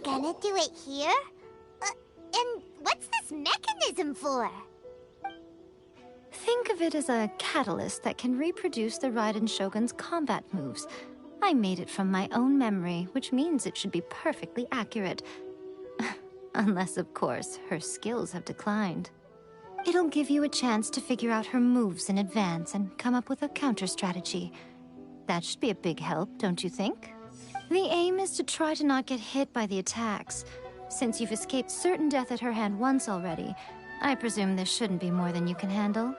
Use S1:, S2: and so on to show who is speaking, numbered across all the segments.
S1: gonna do it here? And what's this mechanism for?
S2: Think of it as a catalyst that can reproduce the Raiden Shogun's combat moves. I made it from my own memory, which means it should be perfectly accurate. Unless, of course, her skills have declined. It'll give you a chance to figure out her moves in advance and come up with a counter-strategy. That should be a big help, don't you think? The aim is to try to not get hit by the attacks. Since you've escaped certain death at her hand once already, I presume this shouldn't be more than you can handle.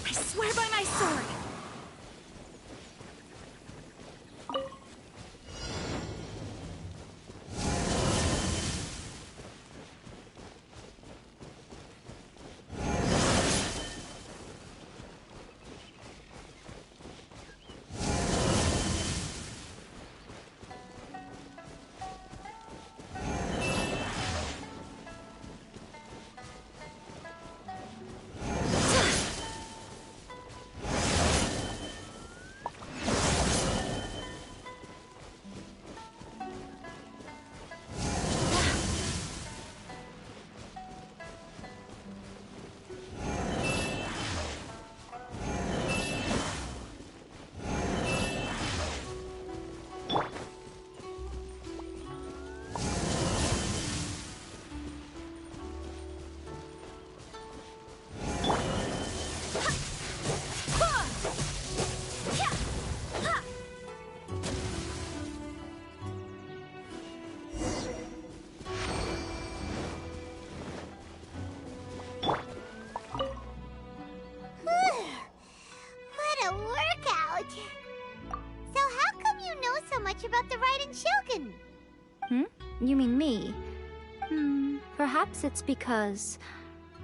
S3: I swear by my sword!
S1: About the Raiden Shogun.
S2: You mean me? Perhaps it's because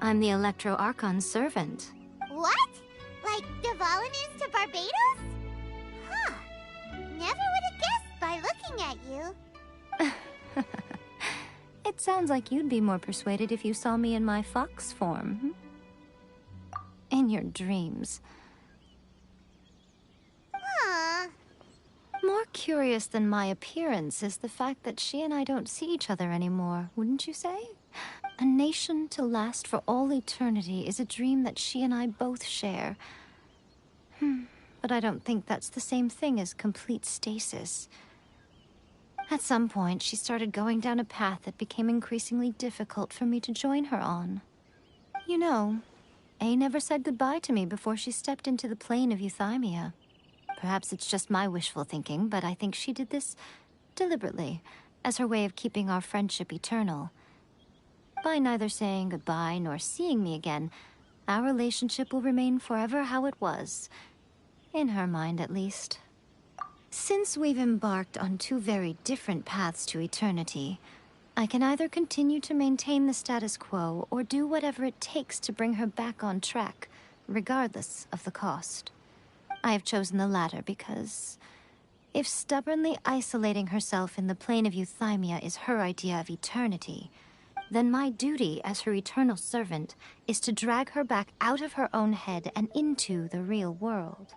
S2: I'm the Electro Archon's servant.
S1: What? Like Dvalin is to Barbados? Huh. Never would have guessed by looking at you.
S2: It sounds like you'd be more persuaded if you saw me in my fox form. In your dreams. More curious than my appearance is the fact that she and I don't see each other anymore, wouldn't you say? A nation to last for all eternity is a dream that she and I both share. But I don't think that's the same thing as complete stasis. At some point, she started going down a path that became increasingly difficult for me to join her on. You know, A never said goodbye to me before she stepped into the plane of Euthymia. Perhaps it's just my wishful thinking, but I think she did this deliberately, as her way of keeping our friendship eternal. By neither saying goodbye nor seeing me again, our relationship will remain forever how it was. In her mind, at least. Since we've embarked on two very different paths to eternity, I can either continue to maintain the status quo or do whatever it takes to bring her back on track, regardless of the cost. I have chosen the latter because if stubbornly isolating herself in the plane of Euthymia is her idea of eternity, then my duty as her eternal servant is to drag her back out of her own head and into the real world.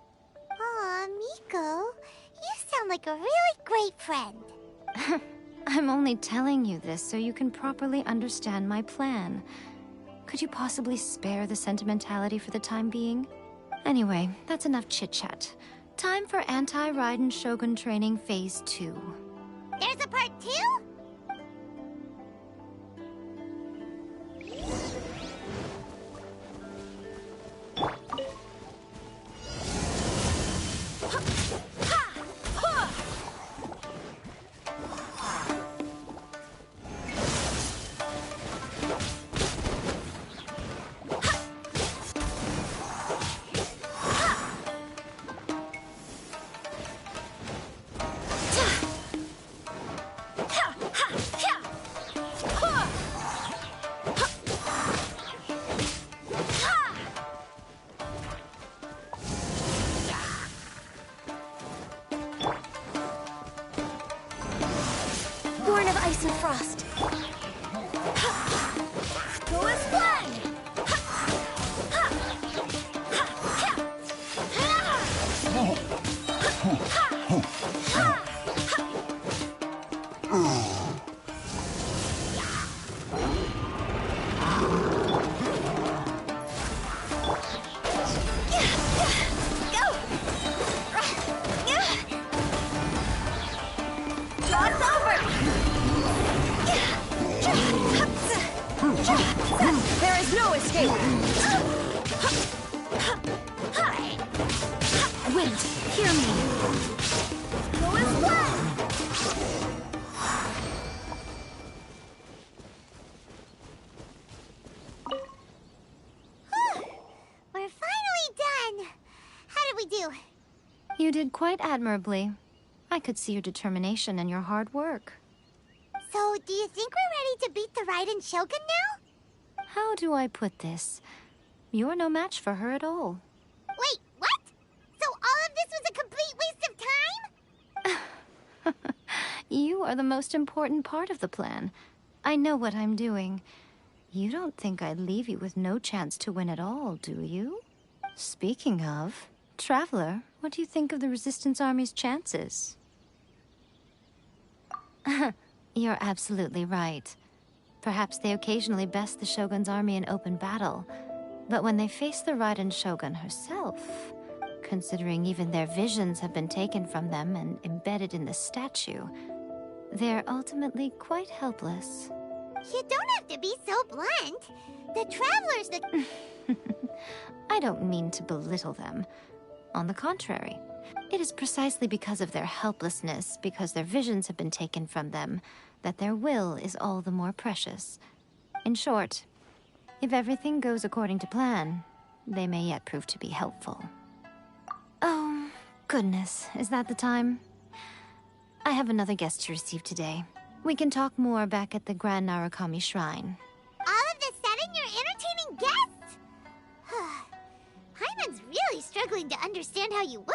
S1: Aw, Miko, you sound like a really great friend.
S2: I'm only telling you this so you can properly understand my plan. Could you possibly spare the sentimentality for the time being? Anyway, that's enough chit-chat. Time for Anti-Raiden Shogun Training Phase 2.
S1: There's a part 2?
S3: Born of ice and frost. Go as planned! There is no escape! Wait, hear me! Go as planned!
S1: We're finally done. How did we do?
S2: You did quite admirably. I could see your determination and your hard work.
S1: So, do you think we're ready to beat the Raiden Shogun now?
S2: How do I put this? You're no match for her at all.
S1: Wait, what? So all of this was a complete waste of time?
S2: You are the most important part of the plan. I know what I'm doing. You don't think I'd leave you with no chance to win at all, do you? Speaking of, Traveler, what do you think of the Resistance Army's chances? You're absolutely right. Perhaps they occasionally best the Shogun's army in open battle, but when they face the Raiden Shogun herself, considering even their visions have been taken from them and embedded in the statue, they're ultimately quite helpless.
S1: You don't have to be so blunt. The Traveler's the...
S2: I don't mean to belittle them. On the contrary, it is precisely because of their helplessness, because their visions have been taken from them, that their will is all the more precious. In short, if everything goes according to plan, they may yet prove to be helpful. Oh, goodness, is that the time? I have another guest to receive today. We can talk more back at the Grand Narukami Shrine.
S1: All of this sudden, you're entertaining guests? Hyman's really struggling to understand how you work.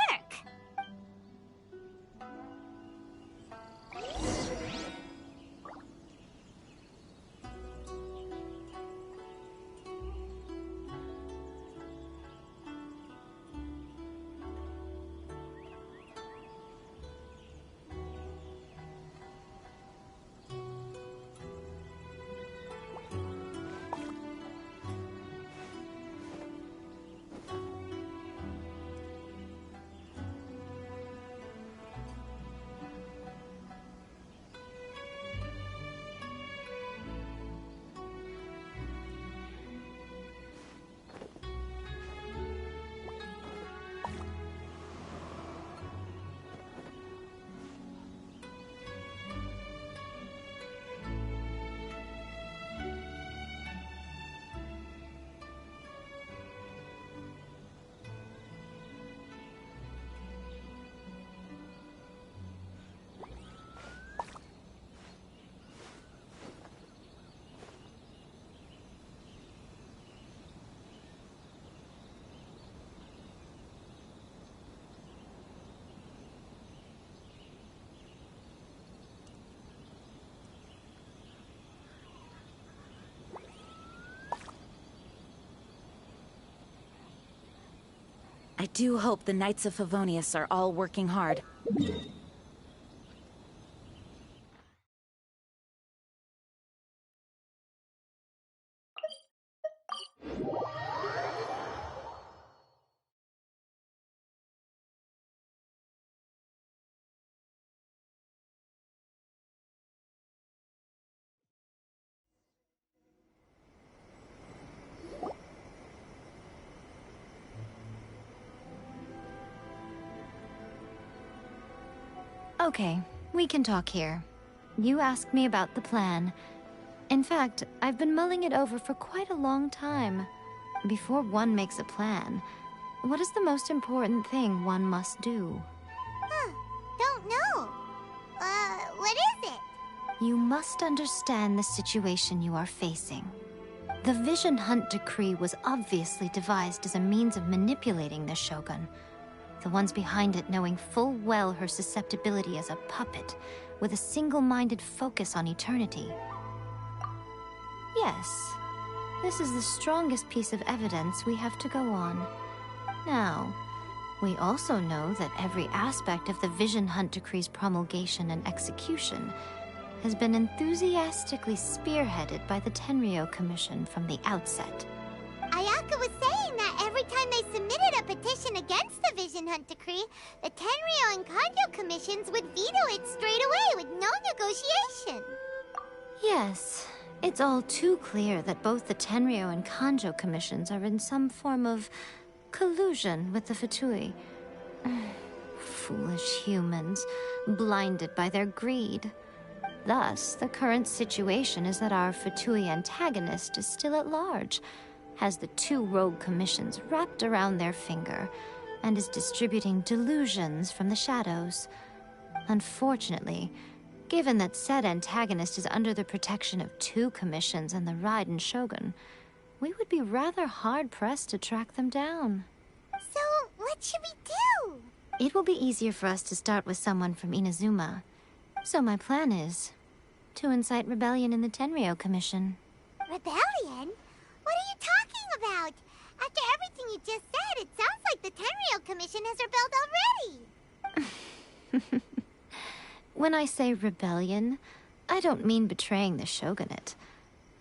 S3: I do hope the Knights of Favonius are all working hard.
S2: Okay, we can talk here. You asked me about the plan. In fact, I've been mulling it over for quite a long time. Before one makes a plan, what is the most important thing one must do?
S1: Don't know. What is it?
S2: You must understand the situation you are facing. The Vision Hunt Decree was obviously devised as a means of manipulating the Shogun. The ones behind it knowing full well her susceptibility as a puppet, with a single-minded focus on eternity. Yes, this is the strongest piece of evidence we have to go on. Now, we also know that every aspect of the Vision Hunt Decree's promulgation and execution has been enthusiastically spearheaded by the Tenryou Commission from the outset.
S1: Ayaka was saying that every time they submitted a petition against the Vision Hunt Decree, the Tenryou and Kanjo commissions would veto it straight away with no negotiation.
S2: Yes, it's all too clear that both the Tenryou and Kanjo commissions are in some form of collusion with the Fatui. Foolish humans, blinded by their greed. Thus, the current situation is that our Fatui antagonist is still at large, has the two rogue commissions wrapped around their finger, and is distributing delusions from the shadows. Unfortunately, given that said antagonist is under the protection of two commissions and the Raiden Shogun, we would be rather hard-pressed to track them down.
S1: So, what should we do?
S2: It will be easier for us to start with someone from Inazuma. So my plan is to incite rebellion in the Tenryou Commission.
S1: Rebellion? What are you talking about? After everything you just said, it sounds like the Tenryou Commission has rebelled already.
S2: When I say rebellion, I don't mean betraying the shogunate.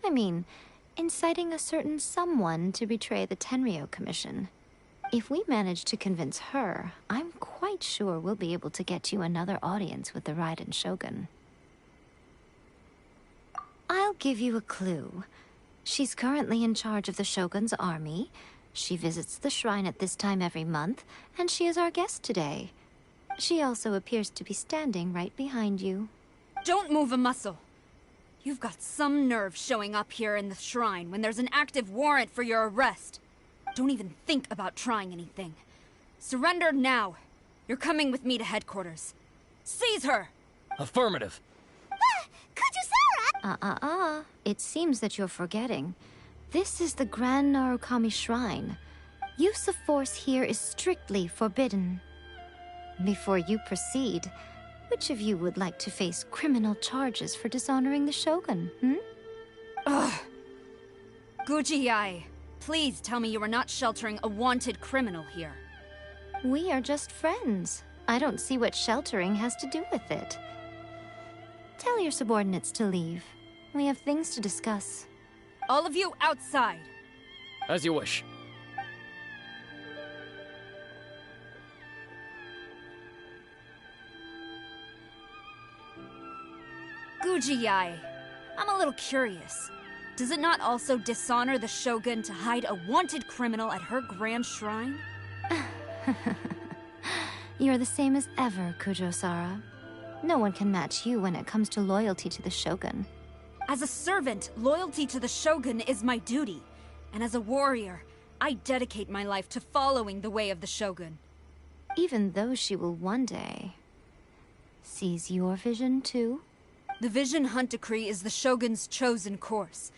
S2: I mean inciting a certain someone to betray the Tenryou Commission. If we manage to convince her, I'm quite sure we'll be able to get you another audience with the Raiden Shogun. I'll give you a clue. She's currently in charge of the Shogun's army. She visits the shrine at this time every month, and she is our guest today. She also appears to be standing right behind you.
S3: Don't move a muscle. You've got some nerve showing up here in the shrine when there's an active warrant for your arrest. Don't even think about trying anything. Surrender now. You're coming with me to headquarters. Seize her!
S4: Affirmative.
S1: Kujusara!
S2: It seems that you're forgetting. This is the Grand Narukami Shrine. Use of force here is strictly forbidden. Before you proceed, which of you would like to face criminal charges for dishonoring the Shogun,
S3: Ugh. Guji-ai, please tell me you are not sheltering a wanted criminal here.
S2: We are just friends. I don't see what sheltering has to do with it. Tell your subordinates to leave. We have things to discuss.
S3: All of you outside.
S4: As you wish.
S3: Guji-ai, I'm a little curious. Does it not also dishonor the Shogun to hide a wanted criminal at her grand shrine?
S2: You're the same as ever, Kujo-sara. No one can match you when it comes to loyalty to the Shogun.
S3: As a servant, loyalty to the Shogun is my duty. And as a warrior, I dedicate my life to following the way of the Shogun.
S2: Even though she will one day seize your vision too?
S3: The Vision Hunt Decree is the Shogun's chosen course,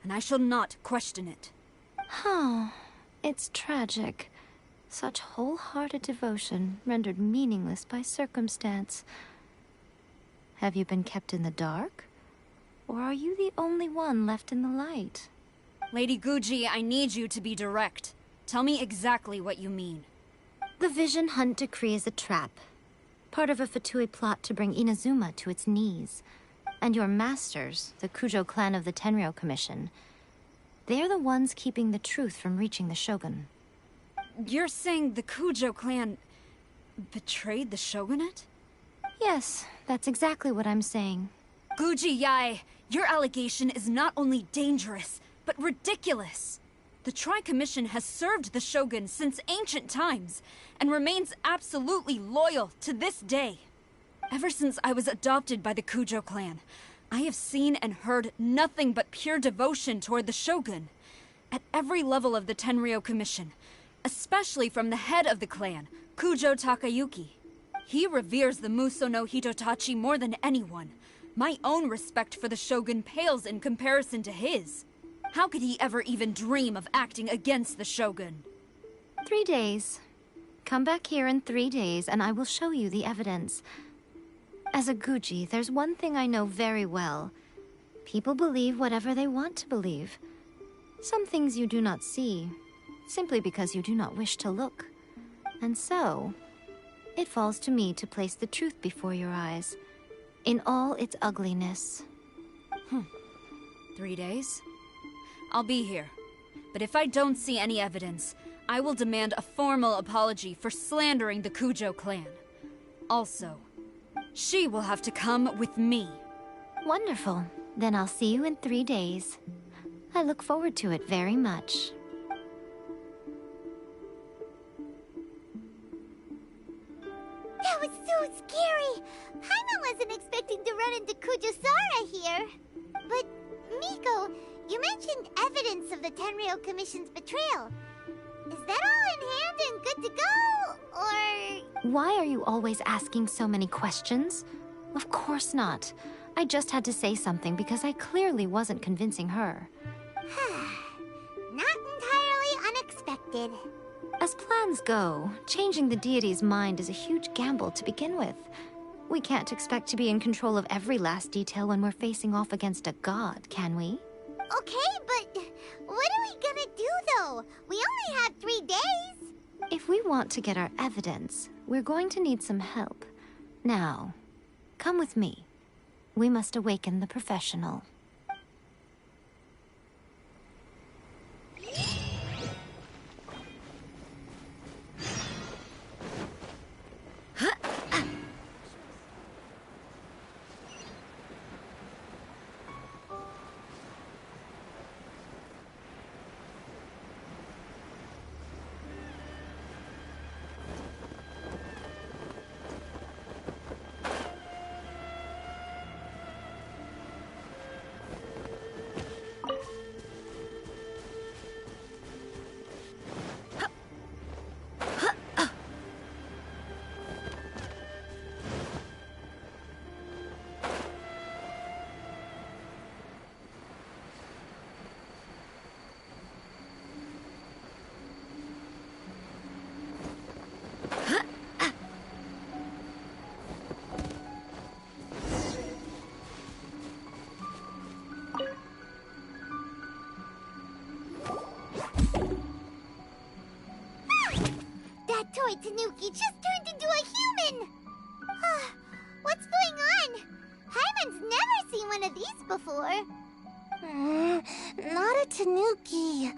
S3: and I shall not question it.
S2: Oh, it's tragic. Such wholehearted devotion rendered meaningless by circumstance. Have you been kept in the dark? Or are you the only one left in the light?
S3: Lady Guji, I need you to be direct. Tell me exactly what you mean.
S2: The Vision Hunt Decree is a trap. Part of a Fatui plot to bring Inazuma to its knees. And your masters, the Kujo clan of the Tenryou Commission, they're the ones keeping the truth from reaching the Shogun.
S3: You're saying the Kujo clan betrayed the shogunate?
S2: Yes, that's exactly what I'm saying.
S3: Guji-ai, your allegation is not only dangerous, but ridiculous. The Tri-Commission has served the Shogun since ancient times, and remains absolutely loyal to this day. Ever since I was adopted by the Kujo clan, I have seen and heard nothing but pure devotion toward the Shogun. At every level of the Tenryou Commission, especially from the head of the clan, Kujo Takayuki. He reveres the Muso no Hitotachi more than anyone. My own respect for the Shogun pales in comparison to his. How could he ever even dream of acting against the Shogun?
S2: 3 days. Come back here in 3 days, and I will show you the evidence. As a Guji, there's one thing I know very well. People believe whatever they want to believe. Some things you do not see, simply because you do not wish to look. And so, it falls to me to place the truth before your eyes, in all its ugliness.
S3: 3 days? I'll be here. But if I don't see any evidence, I will demand a formal apology for slandering the Kujo clan. Also, she will have to come with me.
S2: Wonderful. Then I'll see you in 3 days. I look forward to it very much.
S1: That was so scary! Paimon wasn't expecting to run into Kujosara here. But, Miko, you mentioned evidence of the Tenryou Commission's betrayal. Is that all in hand and good to go, or...?
S2: Why are you always asking so many questions? Of course not. I just had to say something because I clearly wasn't convincing her.
S1: Not entirely unexpected.
S2: As plans go, changing the deity's mind is a huge gamble to begin with. We can't expect to be in control of every last detail when we're facing off against a god, can we?
S1: Okay, but what are we gonna do, though? We only have 3 days.
S2: If we want to get our evidence, we're going to need some help. Now, come with me. We must awaken the professional.
S1: Toy Tanuki just turned into a human! What's going on? Paimon's never seen one of these before. Not a Tanuki.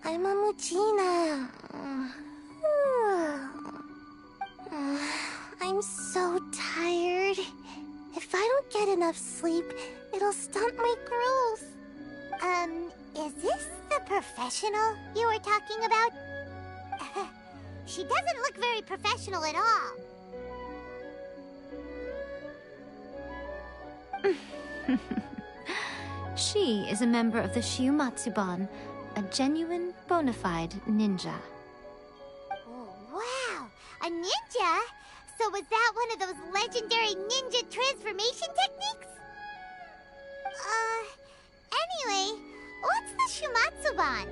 S1: I'm a Muchina. I'm so tired. If I don't get enough sleep, it'll stunt my growth. Is this the professional you were talking about? She doesn't look very professional at all.
S2: She is a member of the Shiumatsuban, a genuine, bona fide ninja.
S1: Oh, wow! A ninja? So was that one of those legendary ninja transformation techniques? Anyway, what's the Shiumatsuban?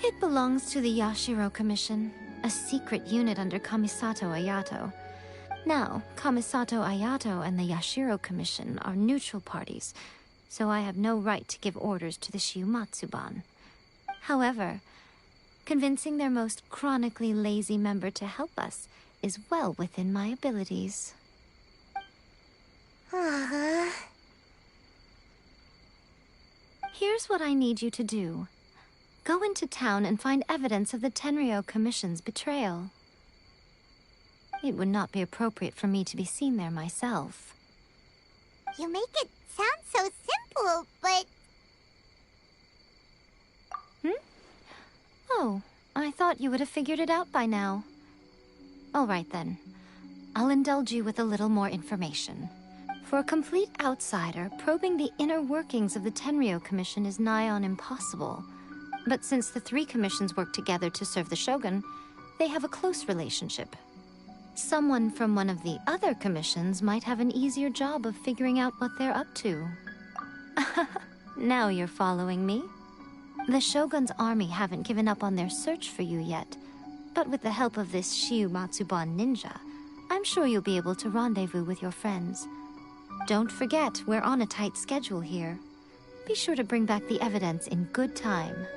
S2: It belongs to the Yashiro Commission, a secret unit under Kamisato Ayato. Now, Kamisato Ayato and the Yashiro Commission are neutral parties, so I have no right to give orders to the Shiumatsuban. However, convincing their most chronically lazy member to help us is well within my abilities. Here's what I need you to do. Go into town and find evidence of the Tenryou Commission's betrayal. It would not be appropriate for me to be seen there myself.
S1: You make it sound so simple, but...
S2: Oh, I thought you would have figured it out by now. All right then. I'll indulge you with a little more information. For a complete outsider, probing the inner workings of the Tenryou Commission is nigh on impossible. But since the three commissions work together to serve the Shogun, they have a close relationship. Someone from one of the other commissions might have an easier job of figuring out what they're up to. Now you're following me. The Shogun's army haven't given up on their search for you yet, but with the help of this Shiu Matsuban ninja, I'm sure you'll be able to rendezvous with your friends. Don't forget, we're on a tight schedule here. Be sure to bring back the evidence in good time.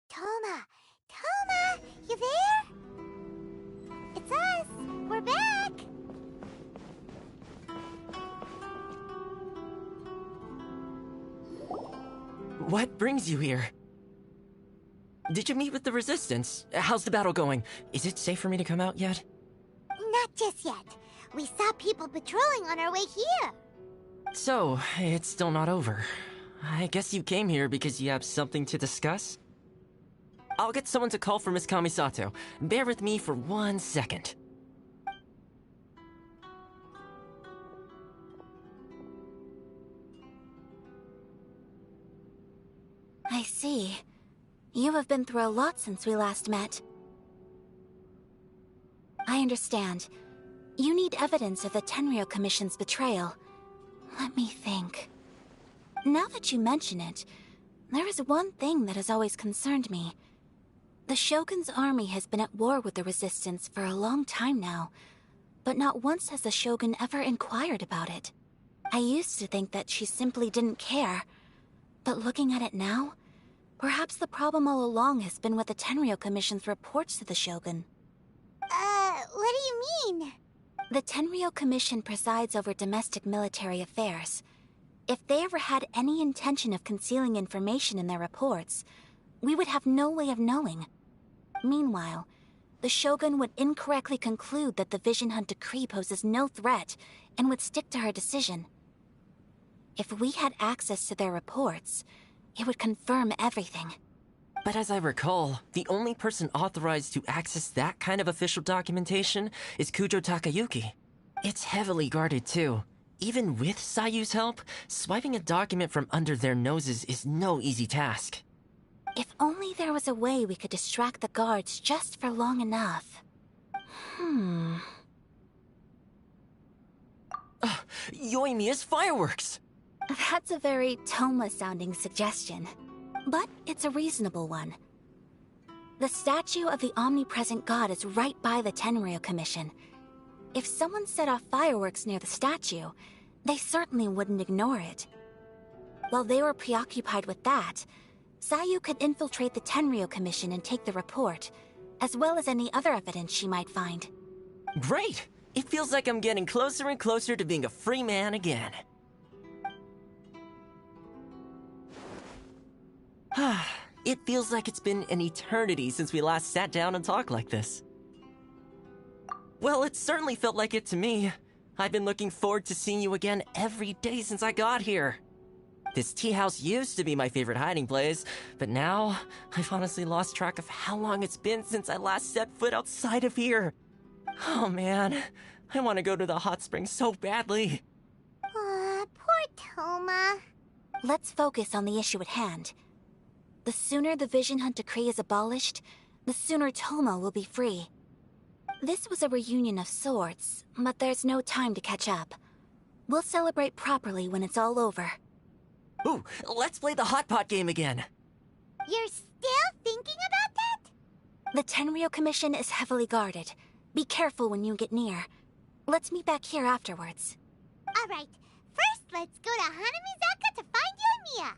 S1: Toma, you there? It's us. We're back.
S5: What brings you here? Did you meet with the Resistance? How's the battle going? Is it safe for me to come out yet?
S1: Not just yet. We saw people patrolling on our way here.
S5: So, it's still not over. I guess you came here because you have something to discuss? I'll get someone to call for Miss Kamisato. Bear with me for 1 second.
S6: I see. You have been through a lot since we last met. I understand. You need evidence of the Tenryou Commission's betrayal. Let me think. Now that you mention it, there is one thing that has always concerned me. The Shogun's army has been at war with the Resistance for a long time now, but not once has the Shogun ever inquired about it. I used to think that she simply didn't care, but looking at it now, perhaps the problem all along has been with the Tenryou Commission's reports to the Shogun.
S1: What do you mean?
S6: The Tenryou Commission presides over domestic military affairs. If they ever had any intention of concealing information in their reports, we would have no way of knowing. Meanwhile, the Shogun would incorrectly conclude that the Vision Hunt decree poses no threat and would stick to her decision. If we had access to their reports, it would confirm everything.
S5: But as I recall, the only person authorized to access that kind of official documentation is Kujo Takayuki. It's heavily guarded too. Even with Sayu's help, swiping a document from under their noses is no easy task.
S6: If only there was a way we could distract the guards just for long enough.
S5: Yoimiya's fireworks!
S6: That's a very Toma-sounding suggestion, but it's a reasonable one. The statue of the omnipresent god is right by the Tenryou Commission. If someone set off fireworks near the statue, they certainly wouldn't ignore it. While they were preoccupied with that, Sayu could infiltrate the Tenryou Commission and take the report, as well as any other evidence she might find.
S5: Great! It feels like I'm getting closer and closer to being a free man again. It feels like it's been an eternity since we last sat down and talked like this. Well, it certainly felt like it to me. I've been looking forward to seeing you again every day since I got here. This tea house used to be my favorite hiding place, but now I've honestly lost track of how long it's been since I last set foot outside of here. Oh man, I want to go to the hot springs so badly.
S1: Aw, poor Toma.
S6: Let's focus on the issue at hand. The sooner the Vision Hunt Decree is abolished, the sooner Tomo will be free. This was a reunion of sorts, but there's no time to catch up. We'll celebrate properly when it's all over.
S5: Ooh, let's play the Hot Pot game again.
S1: You're still thinking about that?
S6: The Tenryou Commission is heavily guarded. Be careful when you get near. Let's meet back here afterwards.
S1: Alright, first let's go to Hanamizaka to find you and Mia.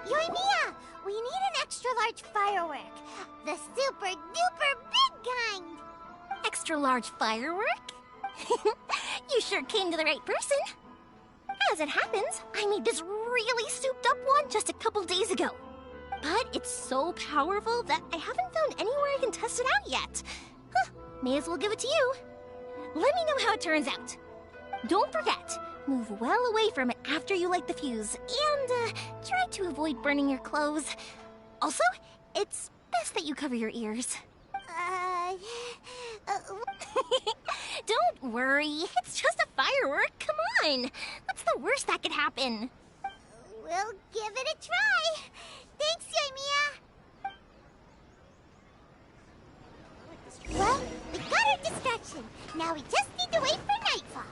S1: Yoimiya, we need an extra-large firework. The super-duper big kind.
S7: Extra-large firework? You sure came to the right person. As it happens, I made this really souped-up one just a couple days ago. But it's so powerful that I haven't found anywhere I can test it out yet. Huh, may as well give it to you. Let me know how it turns out. Don't forget, move well away from it after you light the fuse, and try to avoid burning your clothes. Also, it's best that you cover your ears. Don't worry, it's just a firework, come on! What's the worst that could happen?
S1: We'll give it a try. Thanks, Yoimiya. Well, we got our distraction. Now we just need to wait for nightfall.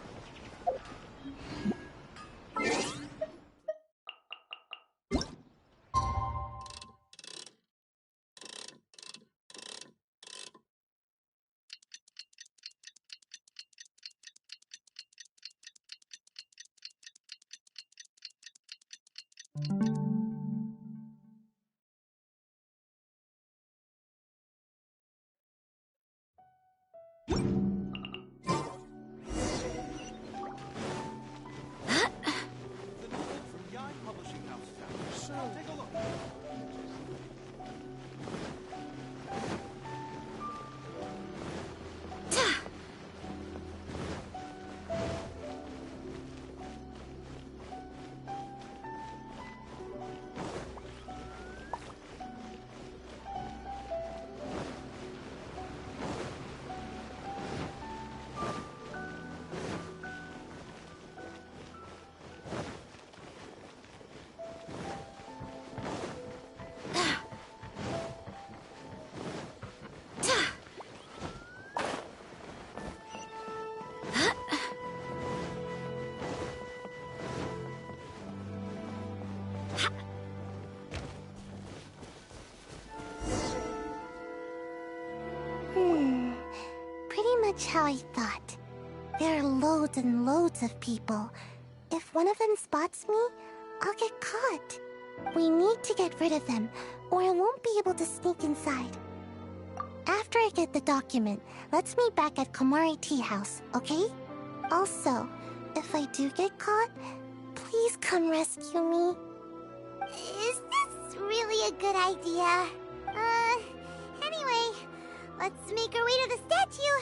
S1: Much how I thought. There are loads and loads of people. If one of them spots me, I'll get caught. We need to get rid of them, or I won't be able to sneak inside. After I get the document, let's meet back at Komari Tea House, okay? Also, if I do get caught, please come rescue me. Is this really a good idea? Anyway, Let's make our way to the statue.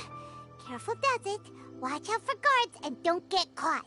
S1: Careful does it. Watch out for guards and don't get caught.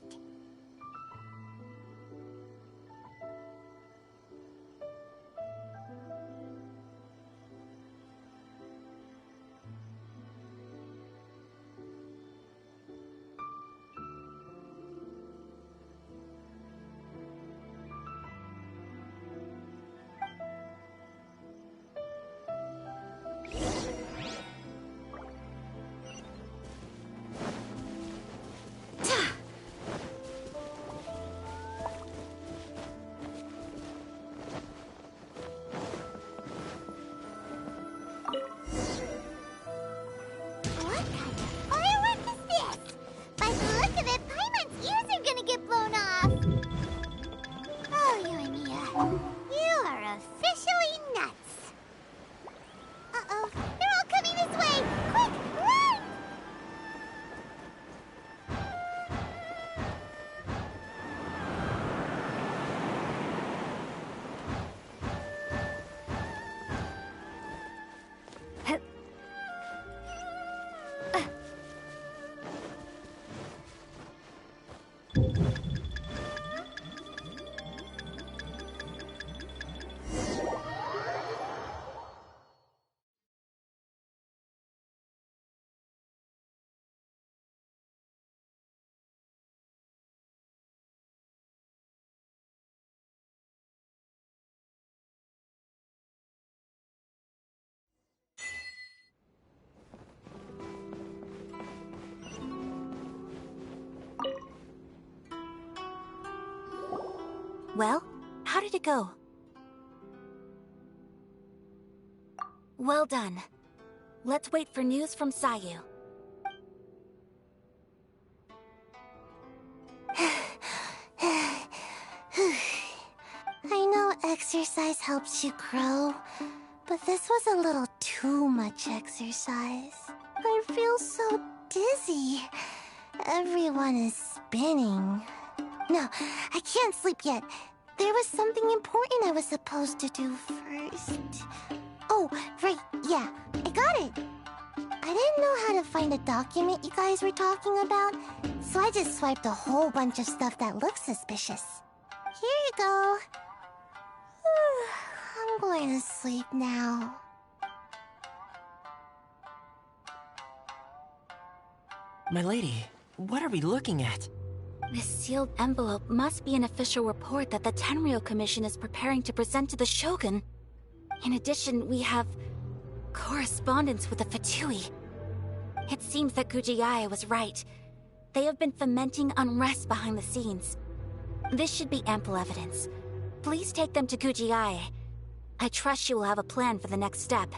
S6: Well, how did it go? Well done. Let's wait for news from Sayu.
S1: I know exercise helps you grow, but this was a little too much exercise. I feel so dizzy. Everyone is spinning. No, I can't sleep yet. There was something important I was supposed to do first. Oh, right, yeah, I got it. I didn't know how to find a document you guys were talking about, so I just swiped a whole bunch of stuff that looks suspicious. Here you go. I'm going to sleep now.
S5: My lady, what are we looking at?
S6: This sealed envelope must be an official report that the Tenryou Commission is preparing to present to the Shogun. In addition, we have correspondence with the Fatui. It seems that Gujiae was right. They have been fomenting unrest behind the scenes. This should be ample evidence. Please take them to Gujiae. I trust she will have a plan for the next step.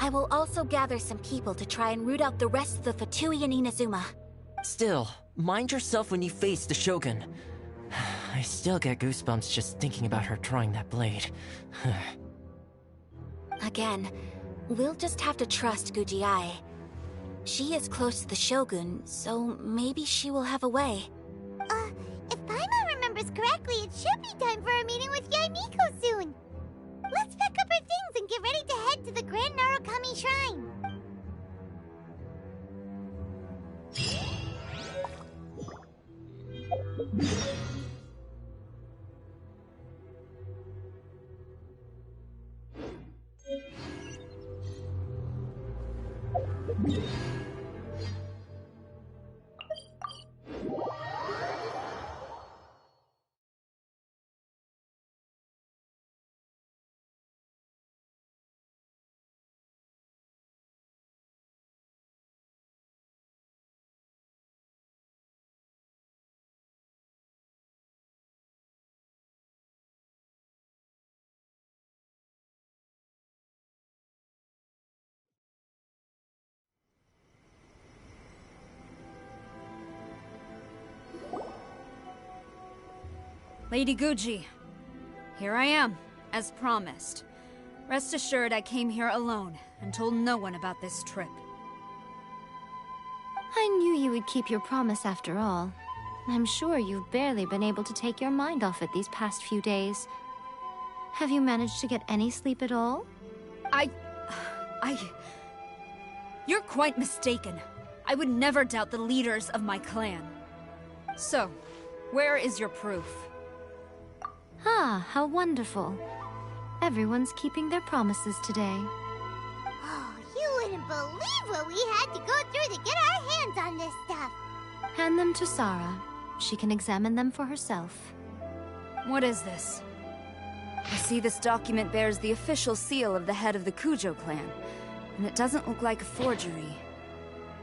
S6: I will also gather some people to try and root out the rest of the Fatui and Inazuma.
S5: Still, mind yourself when you face the Shogun. I still get goosebumps just thinking about her drawing that blade.
S6: Again, we'll just have to trust Gujiae. She is close to the Shogun, so maybe she will have a way.
S1: If Paimon remembers correctly, it should be time for our meeting with Yaimiko soon. Let's pack up our things and get ready to head to the Grand Narukami Shrine.
S3: Lady Guji, here I am, as promised. Rest assured I came here alone and told no one about this trip.
S2: I knew you would keep your promise after all. I'm sure you've barely been able to take your mind off it these past few days. Have you managed to get any sleep at all?
S3: You're quite mistaken. I would never doubt the leaders of my clan. So, where is your proof?
S2: Ah, how wonderful. Everyone's keeping their promises today.
S1: Oh, you wouldn't believe what we had to go through to get our hands on this stuff.
S2: Hand them to Sarah. She can examine them for herself.
S3: What is this? I see this document bears the official seal of the head of the Kujo clan, and it doesn't look like a forgery.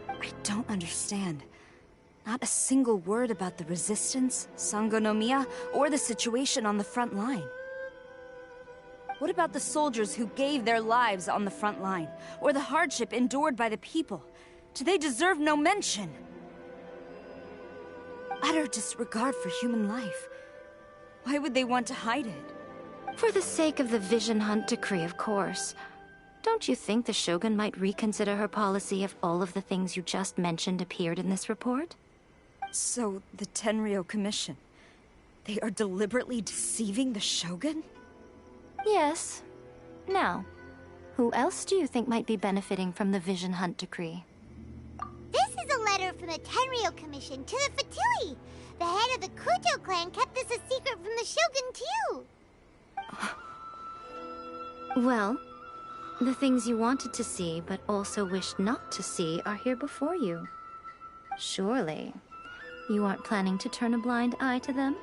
S3: I don't understand. Not a single word about the resistance, Sangonomiya, or the situation on the front line. What about the soldiers who gave their lives on the front line, or the hardship endured by the people? Do they deserve no mention? Utter disregard for human life. Why would they want to hide it?
S2: For the sake of the Vision Hunt decree, of course. Don't you think the Shogun might reconsider her policy if all of the things you just mentioned appeared in this report?
S3: So, the Tenryou Commission, they are deliberately deceiving the Shogun?
S2: Yes. Now, who else do you think might be benefiting from the Vision Hunt decree?
S1: This is a letter from the Tenryou Commission to the Fatui. The head of the Kujo clan kept this a secret from the Shogun, too.
S2: Well, the things you wanted to see but also wished not to see are here before you. Surely, you aren't planning to turn a blind eye to them?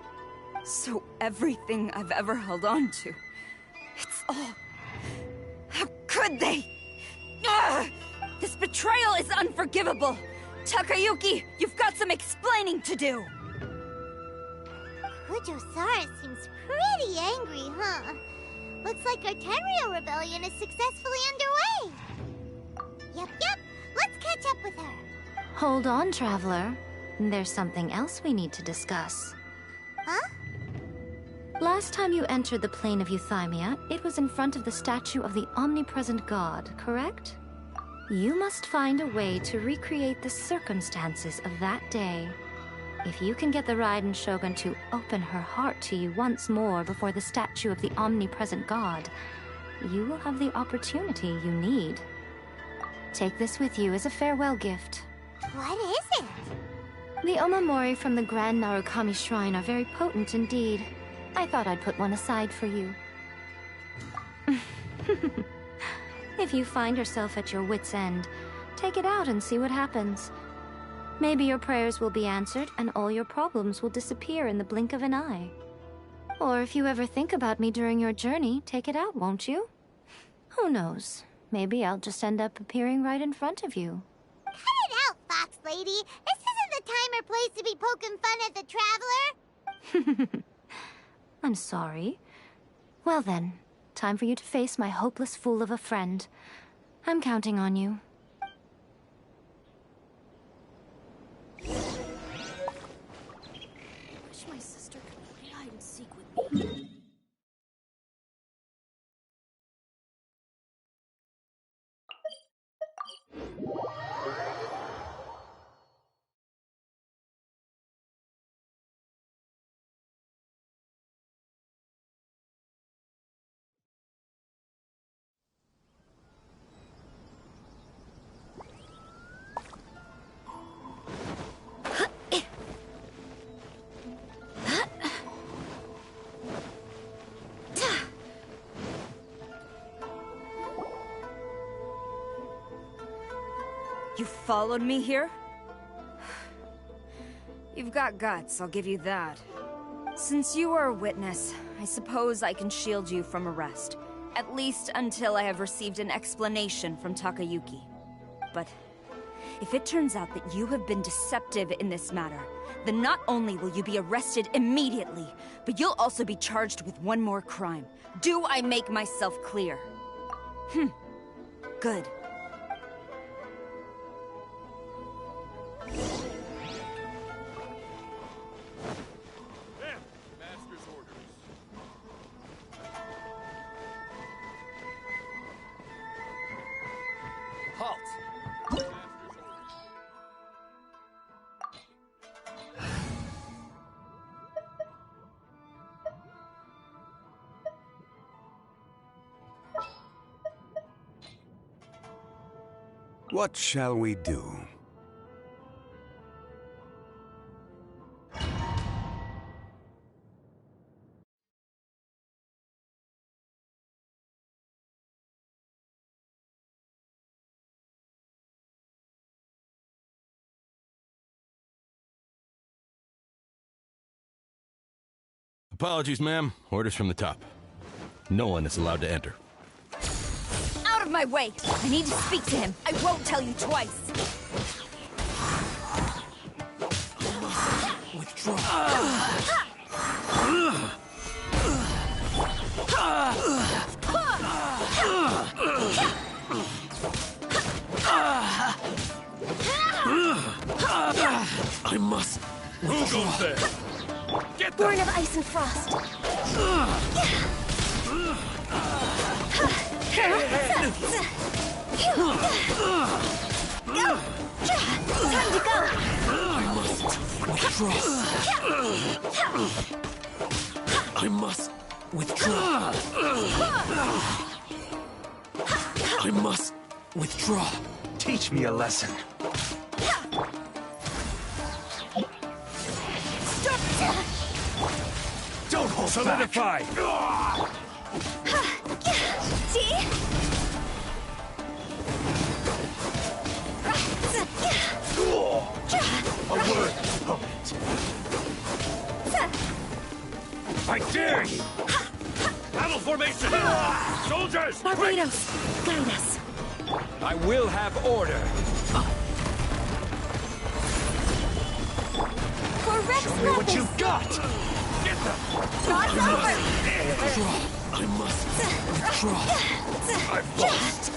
S3: So everything I've ever held on to, it's all... How could they? Ugh! This betrayal is unforgivable! Takayuki, you've got some explaining to do!
S1: Kujo-Sara seems pretty angry, huh? Looks like our Tenryou rebellion is successfully underway. Yep. Let's catch up with her.
S2: Hold on, Traveler. There's something else we need to discuss.
S1: Huh?
S2: Last time you entered the plane of Euthymia, it was in front of the statue of the omnipresent god, correct? You must find a way to recreate the circumstances of that day. If you can get the Raiden Shogun to open her heart to you once more before the statue of the omnipresent god, you will have the opportunity you need. Take this with you as a farewell gift.
S1: What is it?
S2: The Omamori from the Grand Narukami Shrine are very potent indeed. I thought I'd put one aside for you. If you find yourself at your wit's end, take it out and see what happens. Maybe your prayers will be answered and all your problems will disappear in the blink of an eye. Or if you ever think about me during your journey, take it out, won't you? Who knows? Maybe I'll just end up appearing right in front of you.
S1: Cut it out, Fox Lady. This isn't the time or place to be poking fun at the Traveler.
S2: I'm sorry. Well then, time for you to face my hopeless fool of a friend. I'm counting on you.
S3: Wish my sister could play hide and seek with me. You followed me here? You've got guts, I'll give you that. Since you are a witness, I suppose I can shield you from arrest. At least until I have received an explanation from Takayuki. But if it turns out that you have been deceptive in this matter, then not only will you be arrested immediately, but you'll also be charged with one more crime. Do I make myself clear? Good.
S8: Master's orders. Halt! Master's orders.
S9: What shall we do?
S10: Apologies, ma'am. Orders from the top. No one is allowed to enter.
S3: Out of my way! I need to speak to him. I won't tell you twice.
S10: I must.
S8: Who goes there? Get them!
S7: Born of ice and frost. Time to go.
S10: I must withdraw. I must withdraw. I must withdraw.
S9: Teach me a lesson. Don't hold
S8: Solidify!
S7: See?
S9: A word of it.
S8: I dare you! Battle formation! Soldiers! quick!
S7: Barbados, guide us.
S8: I will have order!
S7: For Rex
S9: Show me what you've got!
S8: Get them!
S7: God's over.
S10: I must withdraw.
S8: I've lost!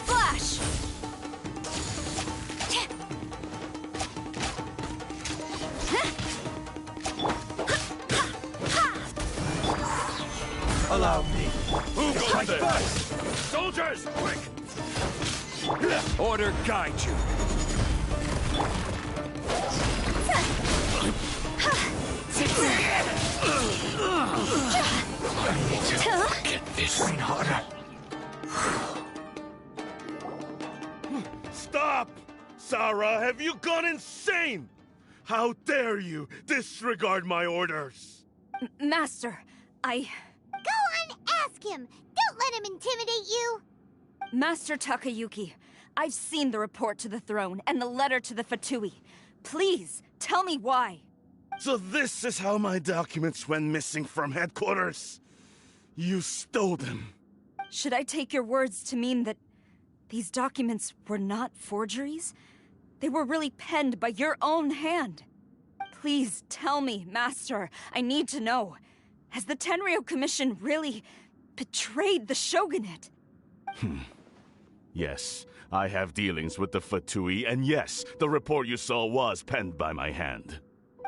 S3: Flash!
S9: Allow me.
S8: Who goes there? Soldiers! Quick! Order guide you!
S9: I need to get this train harder.
S11: Stop! Sarah, have you gone insane? How dare you disregard my orders?
S3: Master, I...
S1: Go on, ask him. Don't let him intimidate you.
S3: Master Takayuki, I've seen the report to the throne and the letter to the Fatui. Please, tell me why.
S11: So this is how my documents went missing from headquarters? You stole them.
S3: Should I take your words to mean that these documents were not forgeries? They were really penned by your own hand. Please tell me, Master. I need to know. Has the Tenryou Commission really betrayed the shogunate?
S11: Yes, I have dealings with the Fatui, and yes, the report you saw was penned by my hand.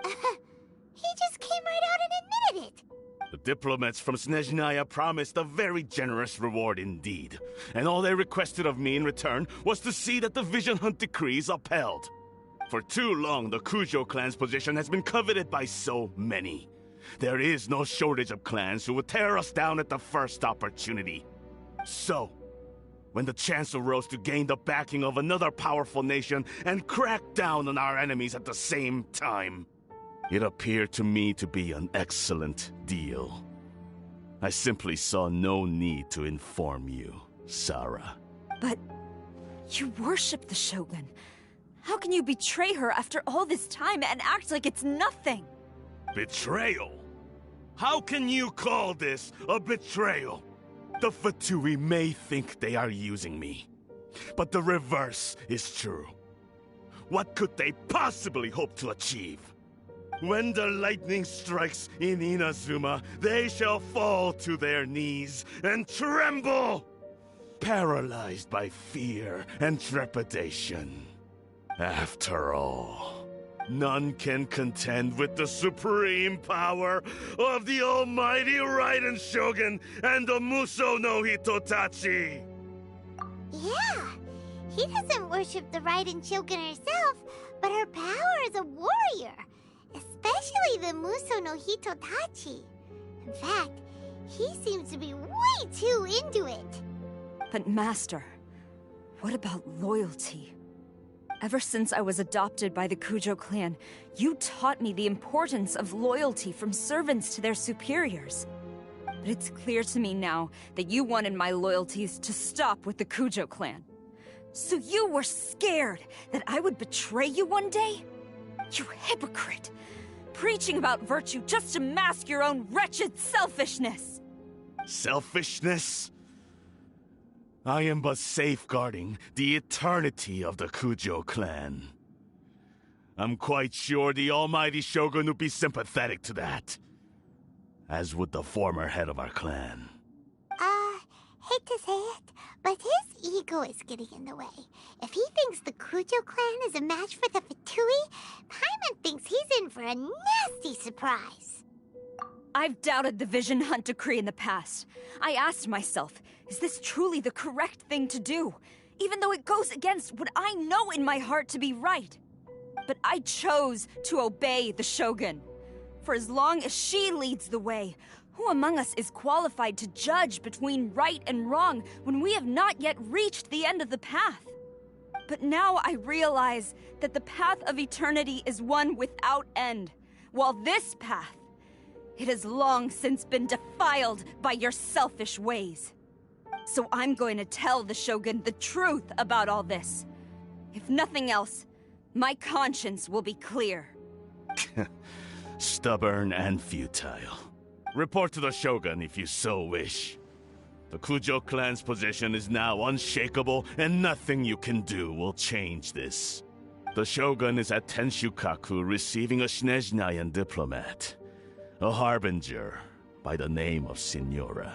S1: He just came right out and admitted it.
S11: The diplomats from Snezhnaya promised a very generous reward indeed, and all they requested of me in return was to see that the Vision Hunt decrees upheld. For too long, the Kujo clan's position has been coveted by so many. There is no shortage of clans who would tear us down at the first opportunity. So, when the chance arose to gain the backing of another powerful nation and crack down on our enemies at the same time, it appeared to me to be an excellent deal. I simply saw no need to inform you, Sarah.
S3: But you worship the Shogun. How can you betray her after all this time and act like it's nothing?
S11: Betrayal? How can you call this a betrayal? The Fatui may think they are using me, but the reverse is true. What could they possibly hope to achieve? When the lightning strikes in Inazuma, they shall fall to their knees and tremble, paralyzed by fear and trepidation. After all, none can contend with the supreme power of the almighty Raiden Shogun and the Muso no Hitotachi.
S1: Yeah, He doesn't worship the Raiden Shogun herself, but her power as a warrior. Especially the Muso no Hitotachi. In fact, he seems to be way too into it.
S3: But Master, what about loyalty? Ever since I was adopted by the Kujo clan, you taught me the importance of loyalty from servants to their superiors. But it's clear to me now that you wanted my loyalties to stop with the Kujo clan. So you were scared that I would betray you one day? You hypocrite! Preaching about virtue just to mask your own wretched selfishness!
S11: Selfishness? I am but safeguarding the eternity of the Kujo clan. I'm quite sure the almighty Shogun would be sympathetic to that. As would the former head of our clan.
S1: Hate to say it, but his ego is getting in the way. If he thinks the Kujo clan is a match for the Fatui, Paimon thinks he's in for a nasty surprise.
S3: I've doubted the Vision Hunt decree in the past. I asked myself, is this truly the correct thing to do? Even though it goes against what I know in my heart to be right. But I chose to obey the Shogun. For as long as she leads the way, who among us is qualified to judge between right and wrong when we have not yet reached the end of the path? But now I realize that the path of eternity is one without end, while this path, it has long since been defiled by your selfish ways. So I'm going to tell the Shogun the truth about all this. If nothing else, my conscience will be clear.
S11: Stubborn and futile. Report to the Shogun if you so wish. The Kujo clan's position is now unshakable, and nothing you can do will change this. The Shogun is at Tenshukaku receiving a Snezhnayan diplomat. A harbinger by the name of Signora.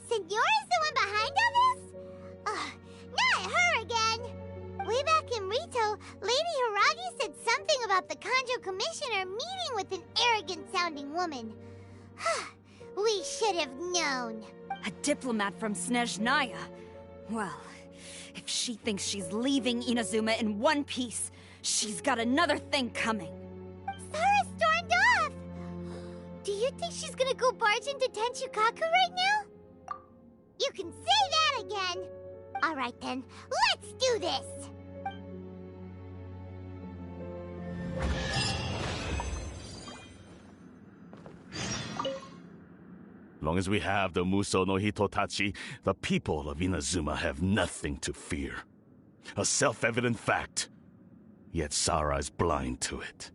S1: Signora's the one behind all this? Ugh, not her again! Way back in Rito, Lady Hiragi said something about the Kanjo Commissioner meeting with an arrogant-sounding woman. We should have known.
S3: A diplomat from Snezhnaya? Well, if she thinks she's leaving Inazuma in one piece, she's got another thing coming.
S1: Sara stormed off! Do you think she's gonna go barge into Tenshukaku right now? You can say that again! Alright then, let's do this!
S11: Long as we have the Muso no Hitotachi, the people of Inazuma have nothing to fear. A self-evident fact. Yet Sara is blind to it.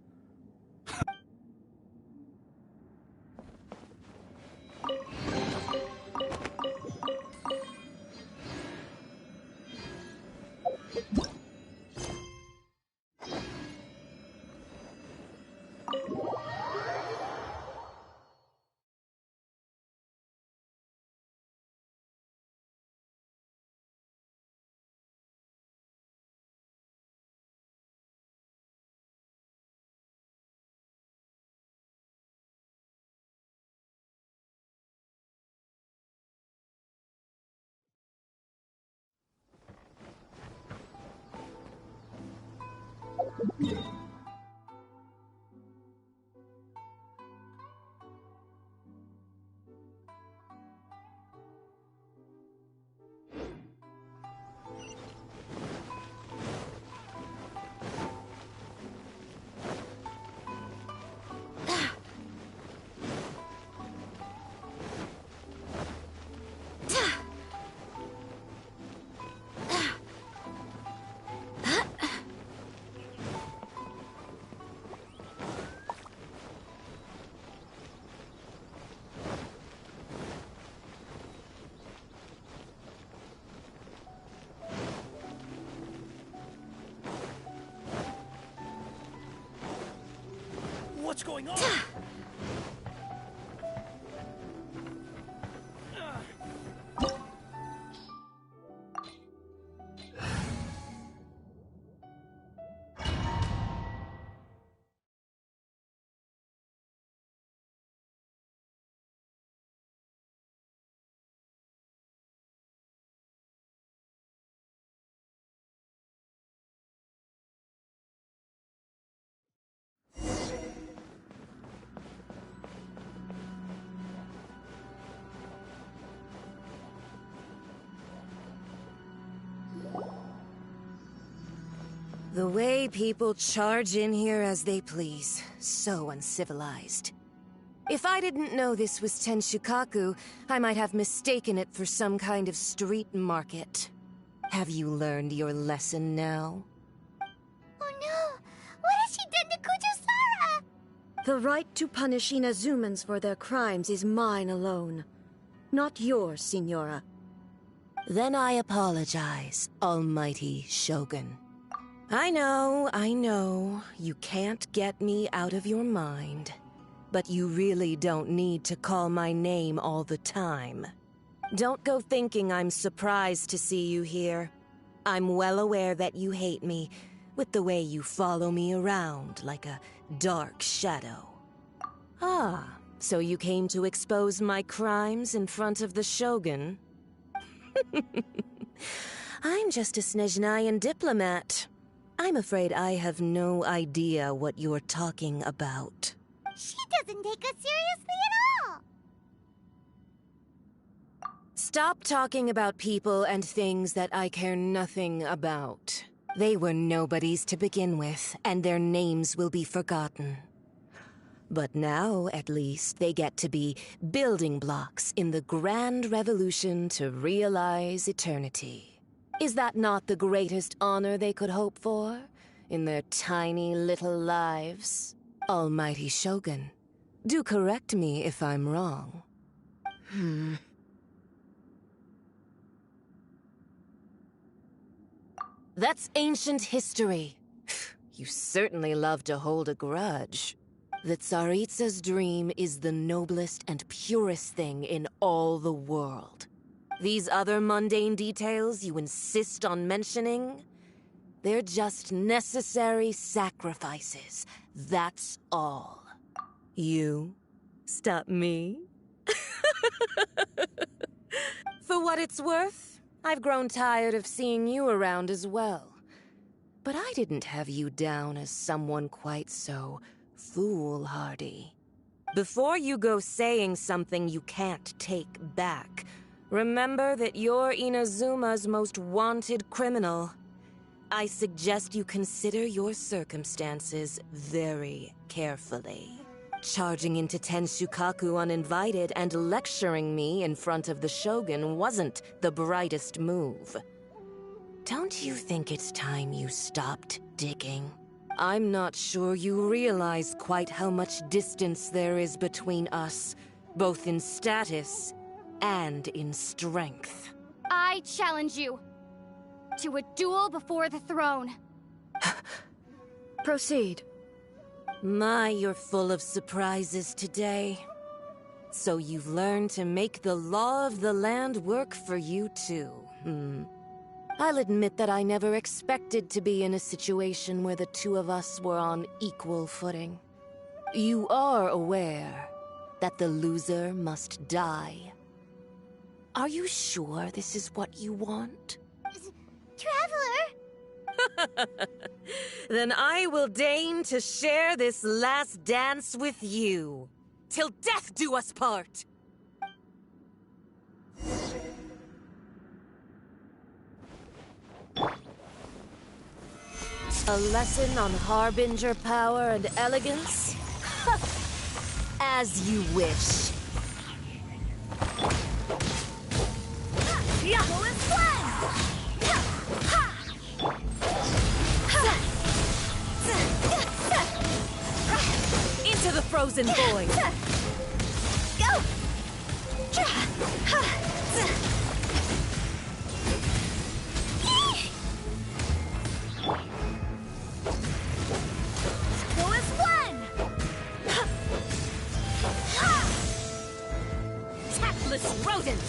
S8: What's going on?
S12: The way people charge in here as they please. So uncivilized. If I didn't know this was Tenshukaku, I might have mistaken it for some kind of street market. Have you learned your lesson now?
S1: Oh no! What has she done to Kujusara?
S13: The right to punish Inazumans for their crimes is mine alone. Not yours, Signora.
S12: Then I apologize, Almighty Shogun. I know, you can't get me out of your mind. But you really don't need to call my name all the time. Don't go thinking I'm surprised to see you here. I'm well aware that you hate me, with the way you follow me around like a dark shadow. Ah, so you came to expose my crimes in front of the Shogun? I'm just a Snezhnayan diplomat. I'm afraid I have no idea what you're talking about.
S1: She doesn't take us seriously at all!
S12: Stop talking about people and things that I care nothing about. They were nobodies to begin with, and their names will be forgotten. But now, at least, they get to be building blocks in the grand revolution to realize eternity. Is that not the greatest honor they could hope for in their tiny little lives? Almighty Shogun, do correct me if I'm wrong. That's ancient history. You certainly love to hold a grudge. The Tsaritsa's dream is the noblest and purest thing in all the world. These other mundane details you insist on mentioning, they're just necessary sacrifices. That's all. You stop me? For what it's worth, I've grown tired of seeing you around as well. But I didn't have you down as someone quite so foolhardy. Before you go saying something you can't take back, remember that you're Inazuma's most wanted criminal. I suggest you consider your circumstances very carefully. Charging into Tenshukaku uninvited and lecturing me in front of the Shogun wasn't the brightest move. Don't you think it's time you stopped digging? I'm not sure you realize quite how much distance there is between us, both in status and in strength.
S3: I challenge you to a duel before the throne.
S13: Proceed.
S12: My, you're full of surprises today. So you've learned to make the law of the land work for you too, I'll admit that I never expected to be in a situation where the two of us were on equal footing. You are aware that the loser must die. Are you sure this is what you want?
S1: Traveler!
S12: Then I will deign to share this last dance with you. Till death do us part! A lesson on Harbinger power and elegance? As you wish. Into the frozen void!
S1: Go! Go as one!
S12: Tactless rodent!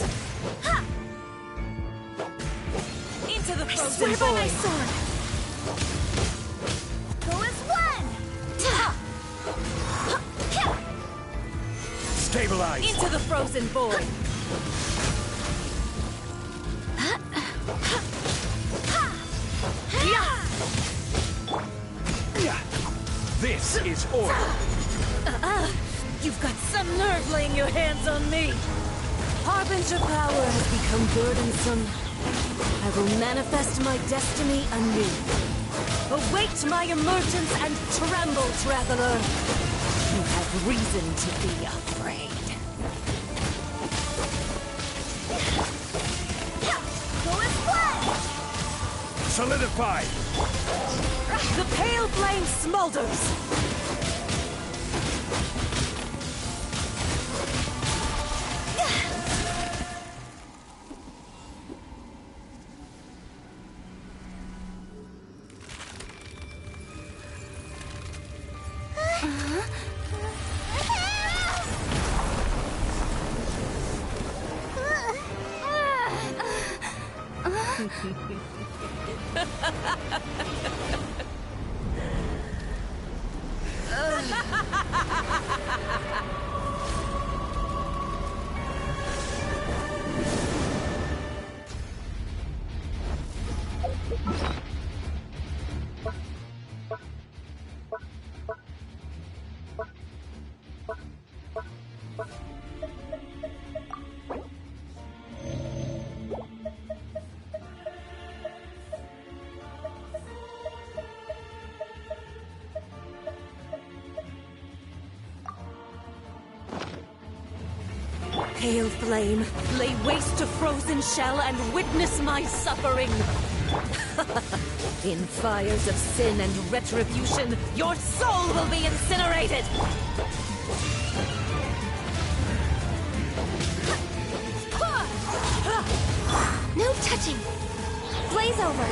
S12: Into the frozen
S13: Swear by my
S12: void!
S13: sword!
S1: Go as one!
S9: Stabilize!
S12: Into the frozen void!
S9: This is order!
S12: You've got some nerve laying your hands on me! Harbinger power has become burdensome. I will manifest my destiny anew. Await my emergence and tremble, traveler. You have reason to be afraid.
S7: Go and fly!
S9: Solidify!
S12: The pale flame smolders! Pale flame, lay waste to frozen shell and witness my suffering! In fires of sin and retribution, your soul will be incinerated!
S7: No touching! Blaze over!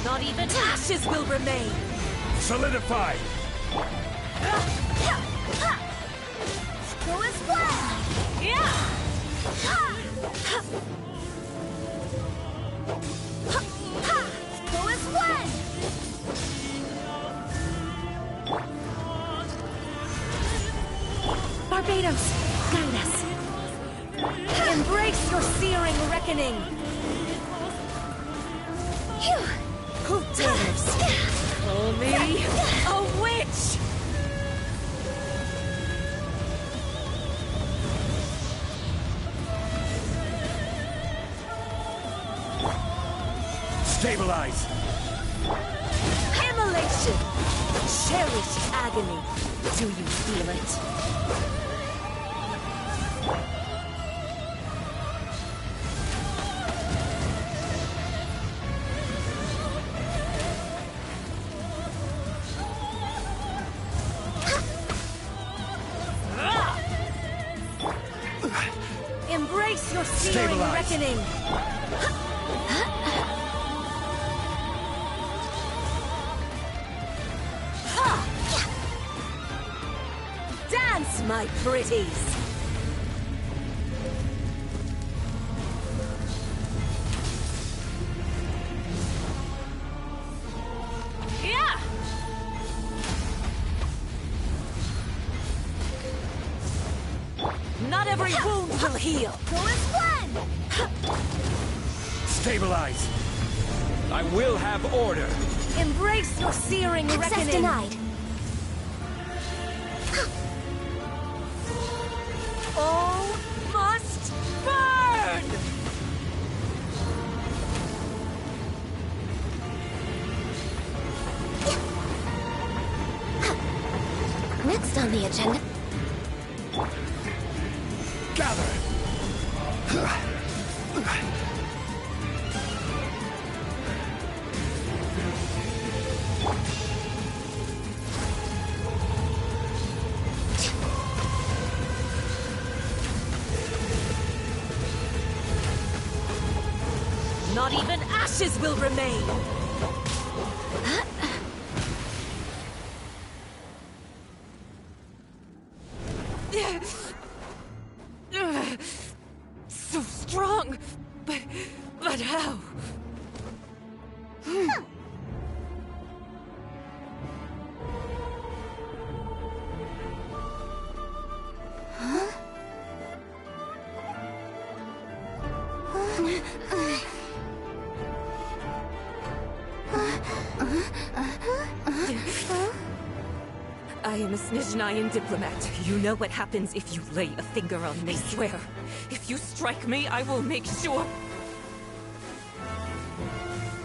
S12: Not even ashes will remain!
S9: Solidify!
S7: Go and fly! Go and fly!
S12: Barbados, guide us! Embrace your searing reckoning! Who dares call me a witch?
S9: Stabilize!
S12: Immolation! Cherish agony! Do you feel it? Embrace your searing reckoning! Dance, my pretties! Yeah! Not every wound will heal!
S7: Go and fly!
S9: Stabilize! I will have order!
S12: Embrace your searing
S7: Access
S12: reckoning!
S7: denied!
S12: All must burn!
S7: Next on the agenda...
S9: Gather!
S12: Not even ashes will remain! So strong! But how? I am a Snezhnayan diplomat. You know what happens if you lay a finger on me. I swear, if you strike me, I will make sure...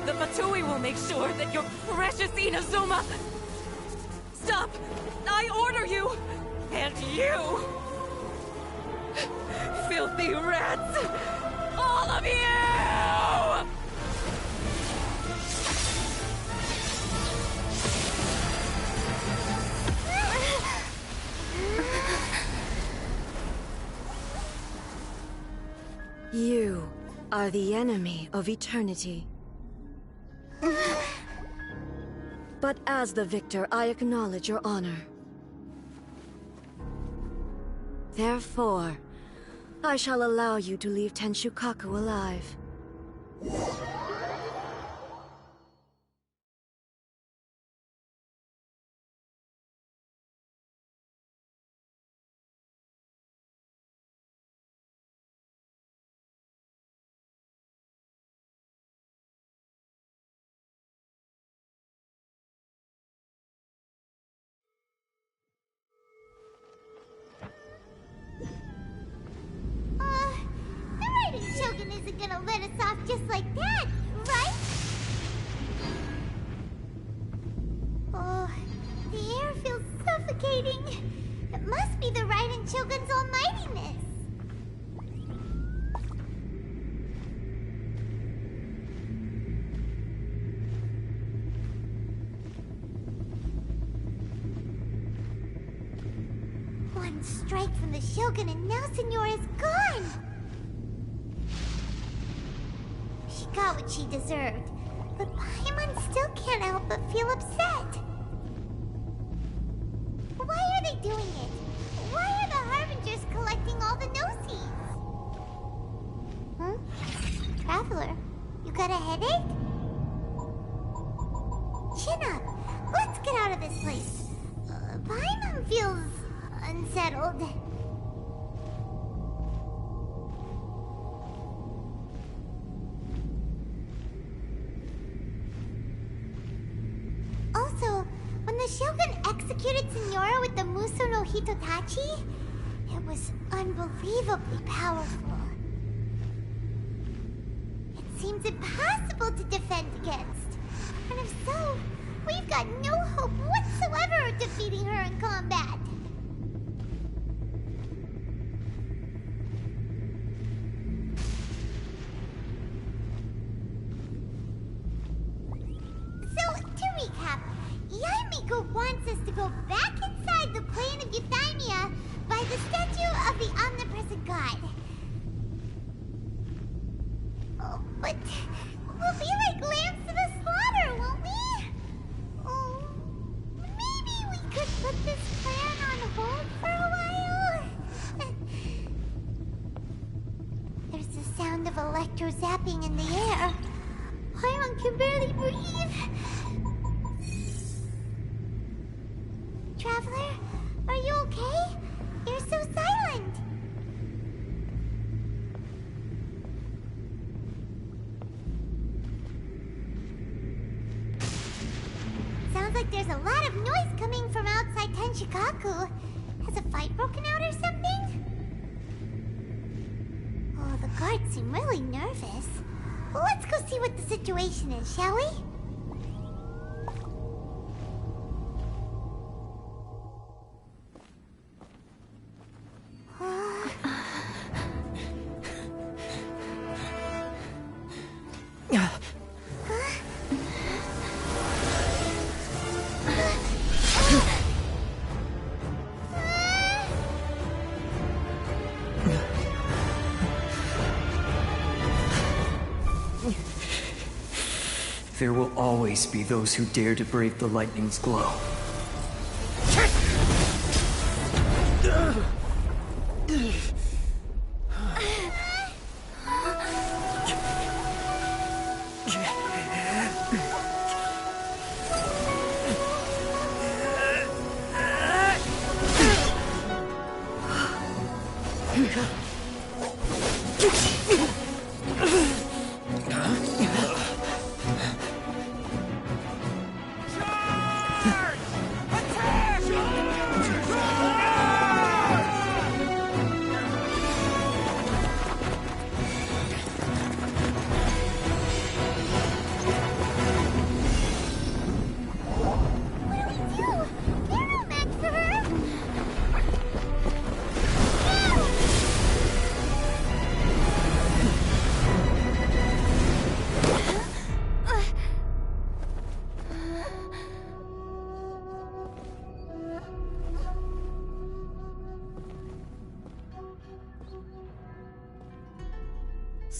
S12: The Fatui will make sure that your precious Inazuma... Stop! I order you! And you! Filthy rats! All of you!
S13: You are the enemy of eternity. But as the victor, I acknowledge your honor. Therefore, I shall allow you to leave Tenshukaku alive.
S1: Shogun isn't gonna let us off just like that, right? Oh, the air feels suffocating. It must be the Raiden Shogun's almightiness. One strike from the Shogun and now Senora is gone! She got what she deserved, but Paimon still can't help but feel upset. Why are they doing it? Why are the Harbingers collecting all the no-seeds? Traveler, you got a headache? Chin up. Let's get out of this place. Paimon feels unsettled. Also, when the Shogun executed Senora with the Muso no Hitotachi, it was unbelievably powerful. It seems impossible to defend against. And if so, we've got no hope whatsoever of defeating her in combat. So, to recap, Yaimiko wants us to go back inside the plane of Euthymia by the statue of the omnipresent god. Oh, but we'll be like lambs to the slaughter, won't we? Oh, maybe we could put this plan on hold for a while? There's the sound of electro-zapping in the air. Paimon can barely breathe. Traveler, are you okay? You're so silent. Sounds like there's a lot of noise coming from outside Tenshukaku. Has a fight broken out or something? Oh, the guards seem really nervous. Well, let's go see what the situation is, shall we?
S14: There will always be those who dare to brave the lightning's glow.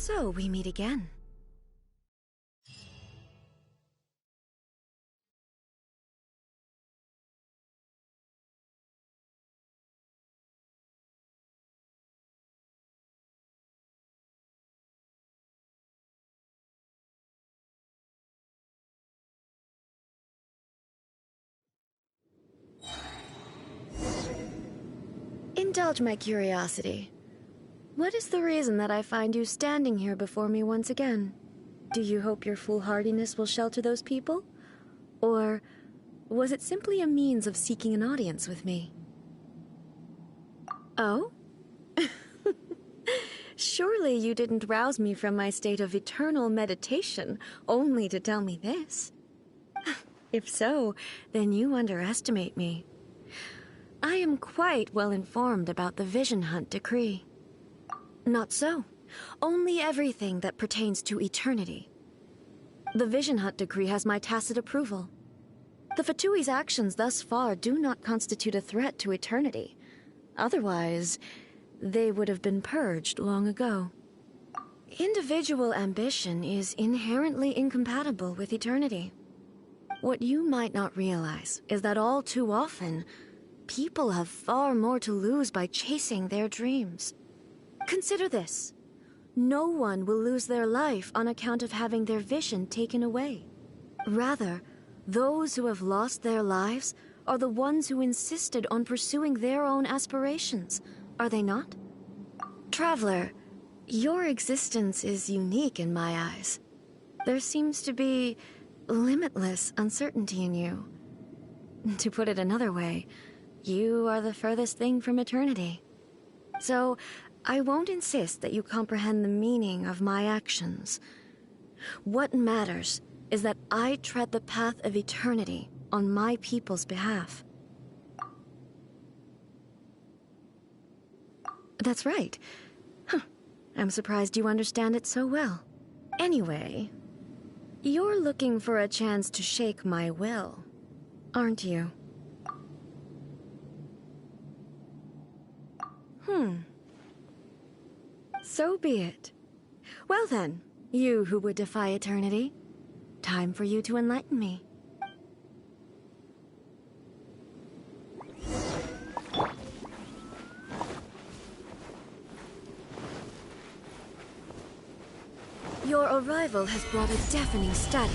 S13: So we meet again. Indulge my curiosity. What is the reason that I find you standing here before me once again? Do you hope your foolhardiness will shelter those people? Or was it simply a means of seeking an audience with me? Oh? Surely you didn't rouse me from my state of eternal meditation only to tell me this. If so, then you underestimate me. I am quite well informed about the Vision Hunt decree. Not so. Only everything that pertains to eternity. The Vision Hunt decree has my tacit approval. The Fatui's actions thus far do not constitute a threat to eternity. Otherwise, they would have been purged long ago. Individual ambition is inherently incompatible with eternity. What you might not realize is that all too often, people have far more to lose by chasing their dreams. Consider this. No one will lose their life on account of having their vision taken away. Rather, those who have lost their lives are the ones who insisted on pursuing their own aspirations, are they not? Traveler, your existence is unique in my eyes. There seems to be limitless uncertainty in you. To put it another way, you are the furthest thing from eternity. So, I won't insist that you comprehend the meaning of my actions. What matters is that I tread the path of eternity on my people's behalf. That's right. Huh. I'm surprised you understand it so well. Anyway, you're looking for a chance to shake my will, aren't you? So be it. Well then, you who would defy eternity, time for you to enlighten me. Your arrival has brought a deafening static.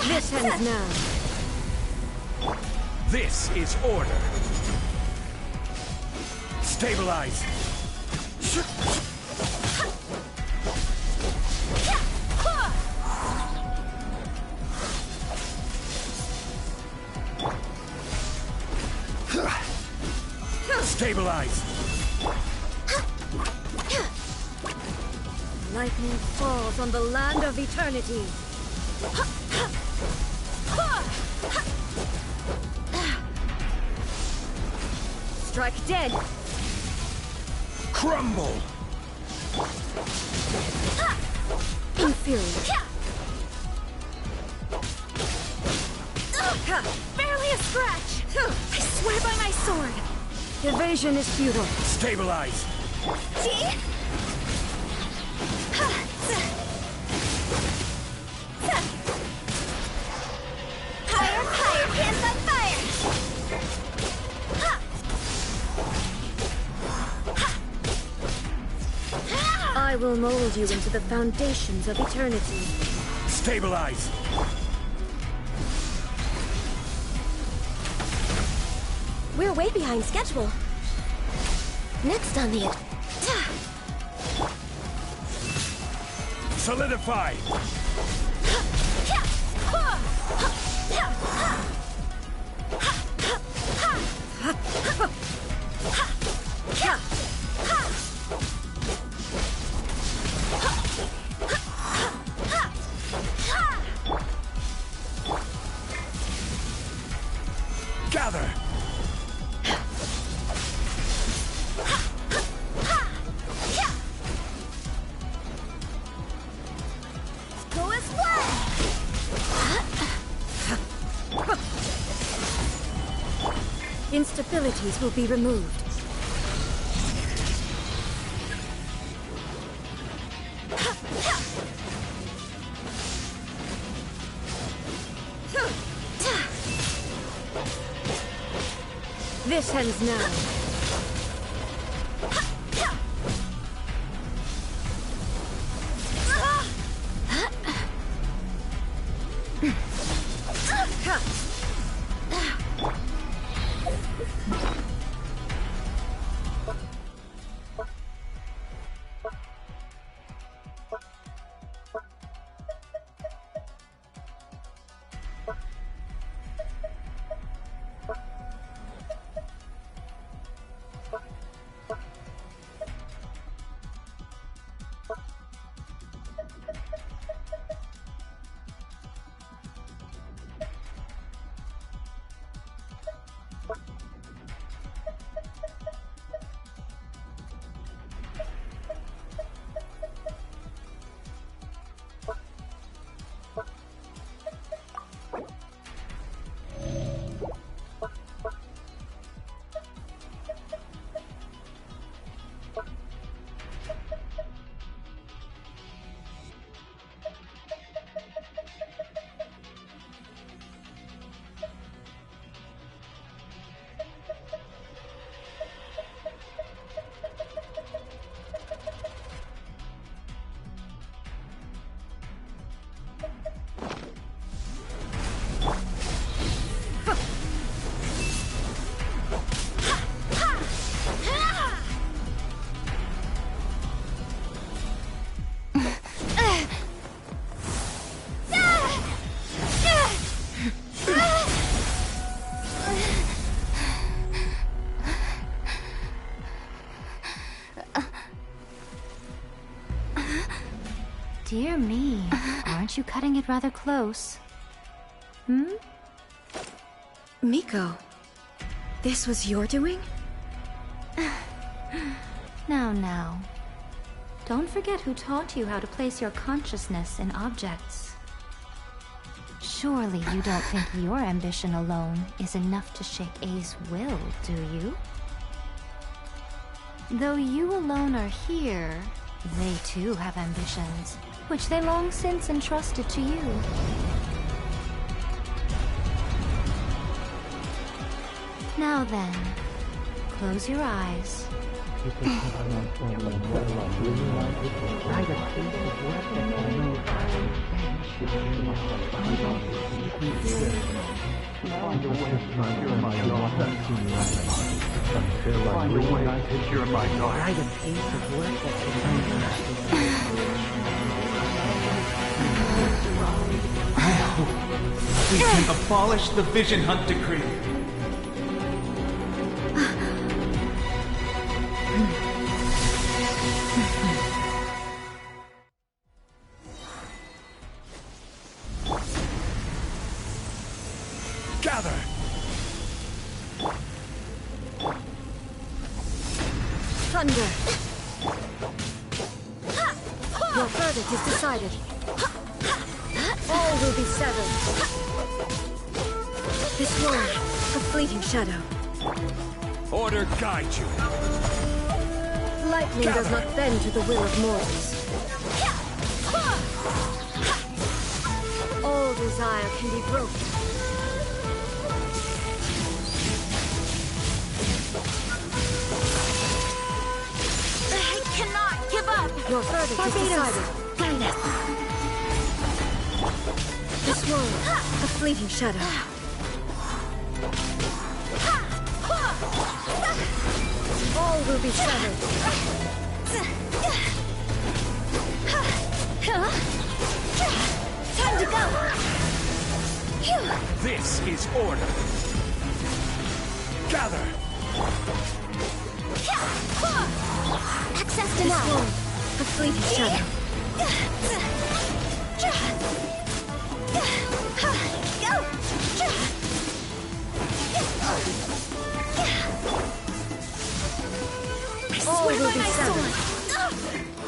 S13: This ends now.
S9: This is order. Stabilize. Stabilize.
S13: Lightning falls on the land of eternity. Strike dead.
S9: Crumble.
S13: Inferior.
S3: Barely a scratch! I swear by my sword!
S13: Evasion is futile.
S9: Stabilize.
S3: See?
S7: Higher, higher, hands on fire!
S13: I will mold you into the foundations of eternity.
S9: Stabilize.
S7: We're way behind schedule. Next on the...
S9: Solidify. Gather.
S7: Go as one!
S13: facilities will be removed. This ends now.
S2: Dear me, aren't you cutting it rather close?
S13: Miko, this was your doing?
S2: Now. Don't forget who taught you how to place your consciousness in objects. Surely you don't think your ambition alone is enough to shake A's will, do you? Though you alone are here, they too have ambitions, which they long since entrusted to you. Now then, close your eyes.
S14: We can abolish the Vision Hunt Decree.
S9: Gather!
S13: Thunder! Your verdict is decided. All will be severed. This world, a fleeting shadow.
S9: Order guide you.
S13: Lightning does not bend to the will of mortals. All desire can be broken.
S7: I cannot give up!
S13: Your verdict is decided.
S7: Guide us.
S13: This world, a fleeting shadow. All will be severed.
S7: Time to go!
S9: This is order. Gather!
S7: Access
S13: This
S7: denied.
S13: world, a fleeting shadow. All will be severed.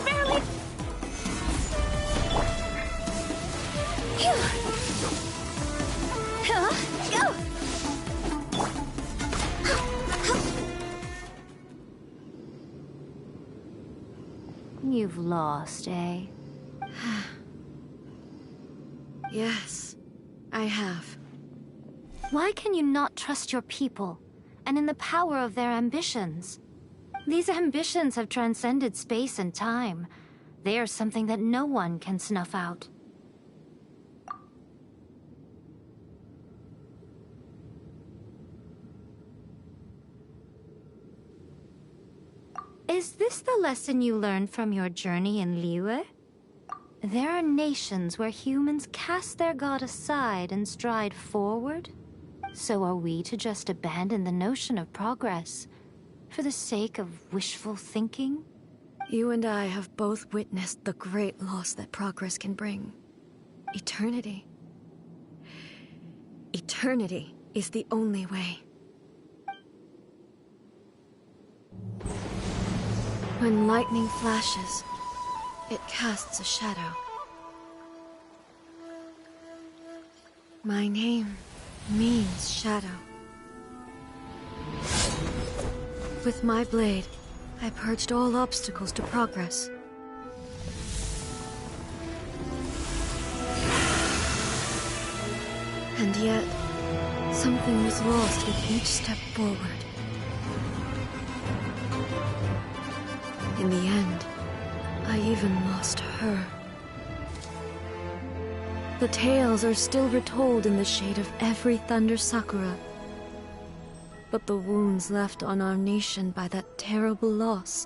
S7: Barely. Go.
S2: You've lost, eh?
S13: Yes, I have.
S2: Why can you not trust your people, and in the power of their ambitions? These ambitions have transcended space and time. They are something that no one can snuff out. Is this the lesson you learned from your journey in Liyue? There are nations where humans cast their god aside and stride forward. So are we to just abandon the notion of progress for the sake of wishful thinking?
S13: You and I have both witnessed the great loss that progress can bring. Eternity. Eternity is the only way. When lightning flashes, it casts a shadow. My name means shadow. With my blade, I purged all obstacles to progress. And yet, something was lost with each step forward. In the end, I even lost her. The tales are still retold in the shade of every Thunder Sakura. But the wounds left on our nation by that terrible loss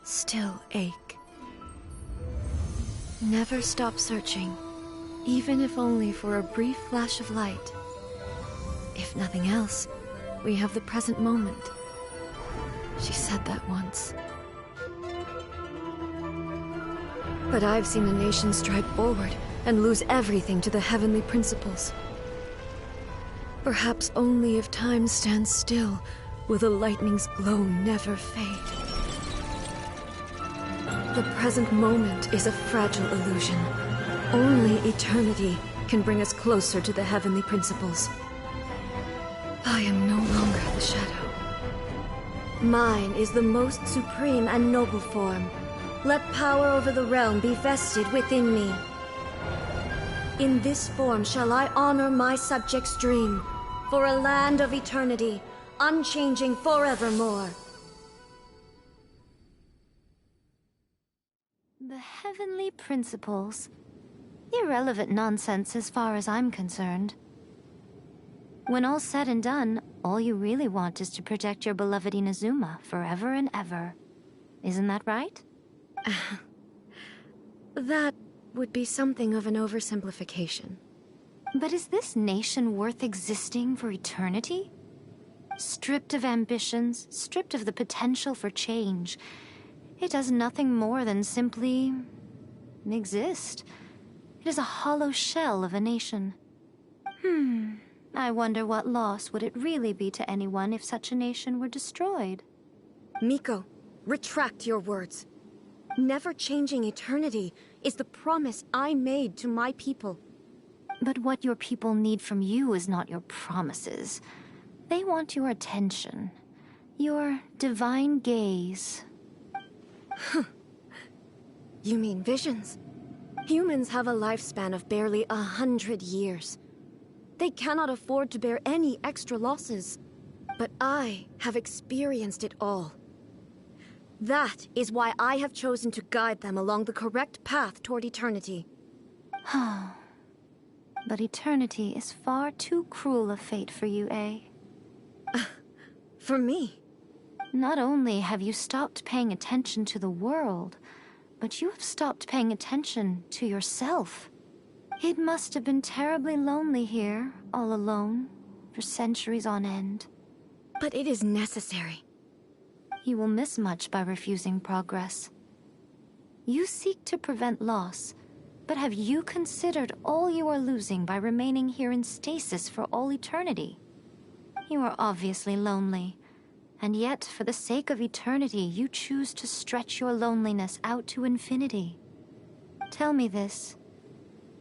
S13: still ache. Never stop searching, even if only for a brief flash of light. If nothing else, we have the present moment. She said that once. But I've seen a nation stride forward and lose everything to the heavenly principles. Perhaps only if time stands still will the lightning's glow never fade. The present moment is a fragile illusion. Only eternity can bring us closer to the heavenly principles. I am no longer the shadow. Mine is the most supreme and noble form. Let power over the realm be vested within me. In this form shall I honor my subjects' dream, for a land of eternity, unchanging forevermore.
S2: The heavenly principles. Irrelevant nonsense as far as I'm concerned. When all's said and done, all you really want is to protect your beloved Inazuma forever and ever. Isn't that right?
S13: That would be something of an oversimplification.
S2: But is this nation worth existing for eternity? Stripped of ambitions, stripped of the potential for change, it does nothing more than simply exist. It is a hollow shell of a nation. I wonder what loss would it really be to anyone if such a nation were destroyed?
S13: Miko, retract your words. Never changing eternity is the promise I made to my people.
S2: But what your people need from you is not your promises. They want your attention. Your divine gaze.
S13: You mean visions? Humans have a lifespan of barely 100 years. They cannot afford to bear any extra losses. But I have experienced it all. That is why I have chosen to guide them along the correct path toward eternity.
S2: But eternity is far too cruel a fate for you, eh?
S13: For me?
S2: Not only have you stopped paying attention to the world, but you have stopped paying attention to yourself. It must have been terribly lonely here, all alone, for centuries on end.
S13: But it is necessary.
S2: You will miss much by refusing progress. You seek to prevent loss, but have you considered all you are losing by remaining here in stasis for all eternity? You are obviously lonely, and yet for the sake of eternity you choose to stretch your loneliness out to infinity. Tell me this.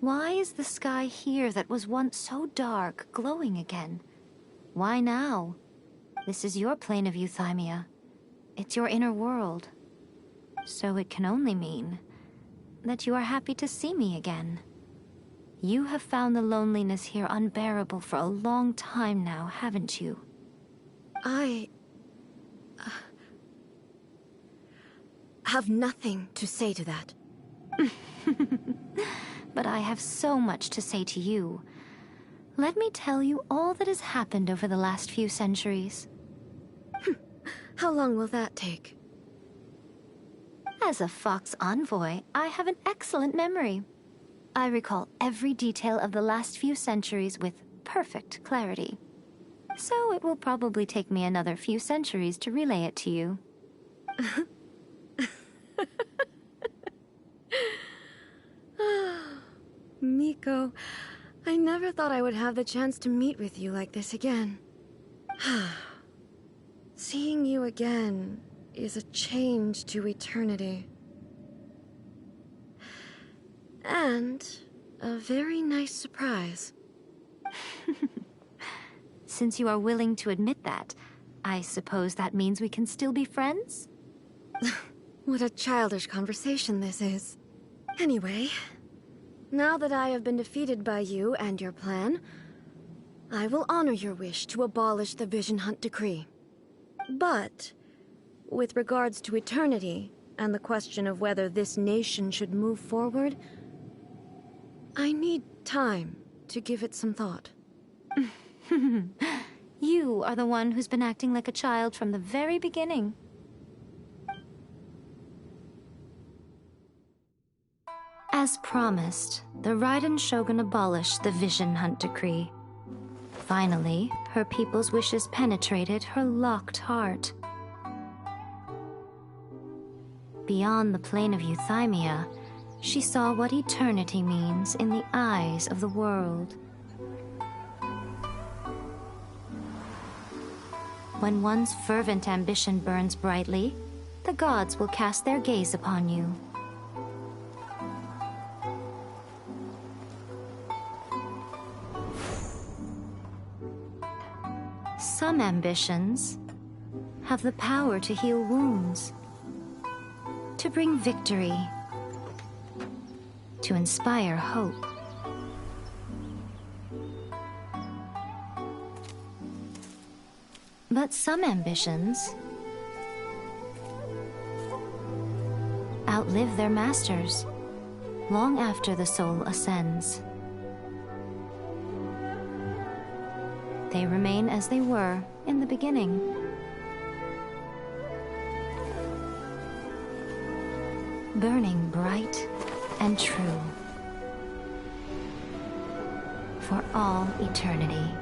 S2: Why is the sky here that was once so dark glowing again? Why now? This is your plane of euthymia. It's your inner world. So it can only mean that you are happy to see me again. You have found the loneliness here unbearable for a long time now, haven't you?
S13: I have nothing to say to that.
S2: But I have so much to say to you. Let me tell you all that has happened over the last few centuries.
S13: How long will that take?
S2: As a Fox envoy, I have an excellent memory. I recall every detail of the last few centuries with perfect clarity. So it will probably take me another few centuries to relay it to you.
S13: Miko, I never thought I would have the chance to meet with you like this again. Seeing you again is a change to eternity. And a very nice surprise.
S2: Since you are willing to admit that, I suppose that means we can still be friends?
S13: What a childish conversation this is. Anyway, now that I have been defeated by you and your plan, I will honor your wish to abolish the Vision Hunt Decree. But, with regards to eternity, and the question of whether this nation should move forward, I need time to give it some thought.
S2: You are the one who's been acting like a child from the very beginning. As promised, the Raiden Shogun abolished the Vision Hunt Decree. Finally, her people's wishes penetrated her locked heart. Beyond the plane of Euthymia, she saw what eternity means in the eyes of the world. When one's fervent ambition burns brightly, the gods will cast their gaze upon you. Some ambitions have the power to heal wounds, to bring victory, to inspire hope. But some ambitions outlive their masters long after the soul ascends. They remain as they were in the beginning. Burning bright and true for all eternity.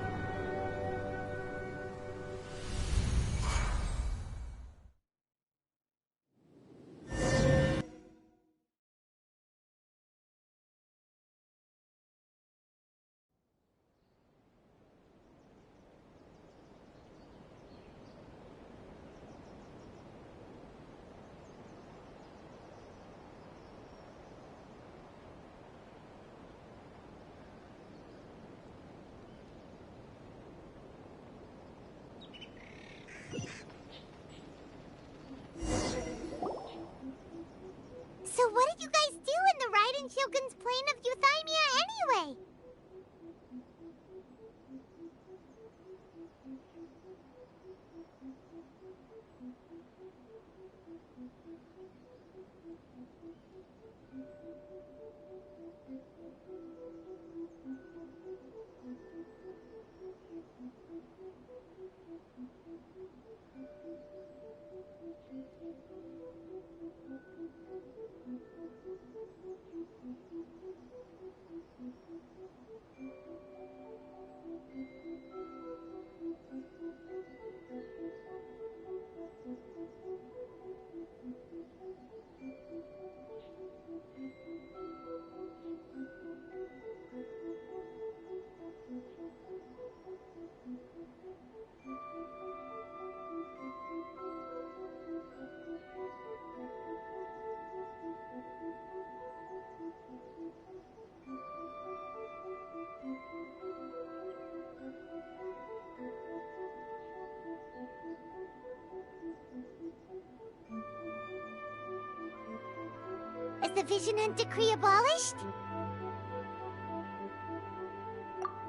S1: the Vision Hunt decree abolished?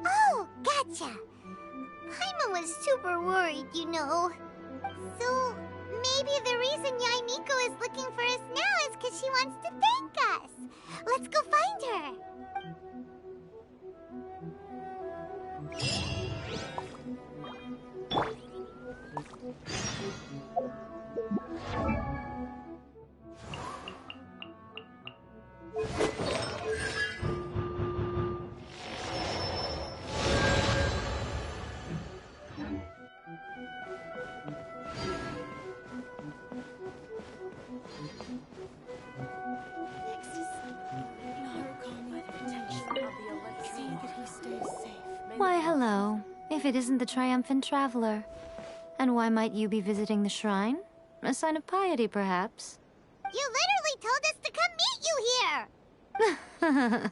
S1: Oh, gotcha. Paimon was super worried, you know. So, maybe the reason Yae Miko is looking for us now is because she wants to thank us. Let's go find her.
S2: Why, hello. If it isn't the triumphant traveler. And why might you be visiting the shrine? A sign of piety, perhaps?
S1: You literally told us to come meet you here!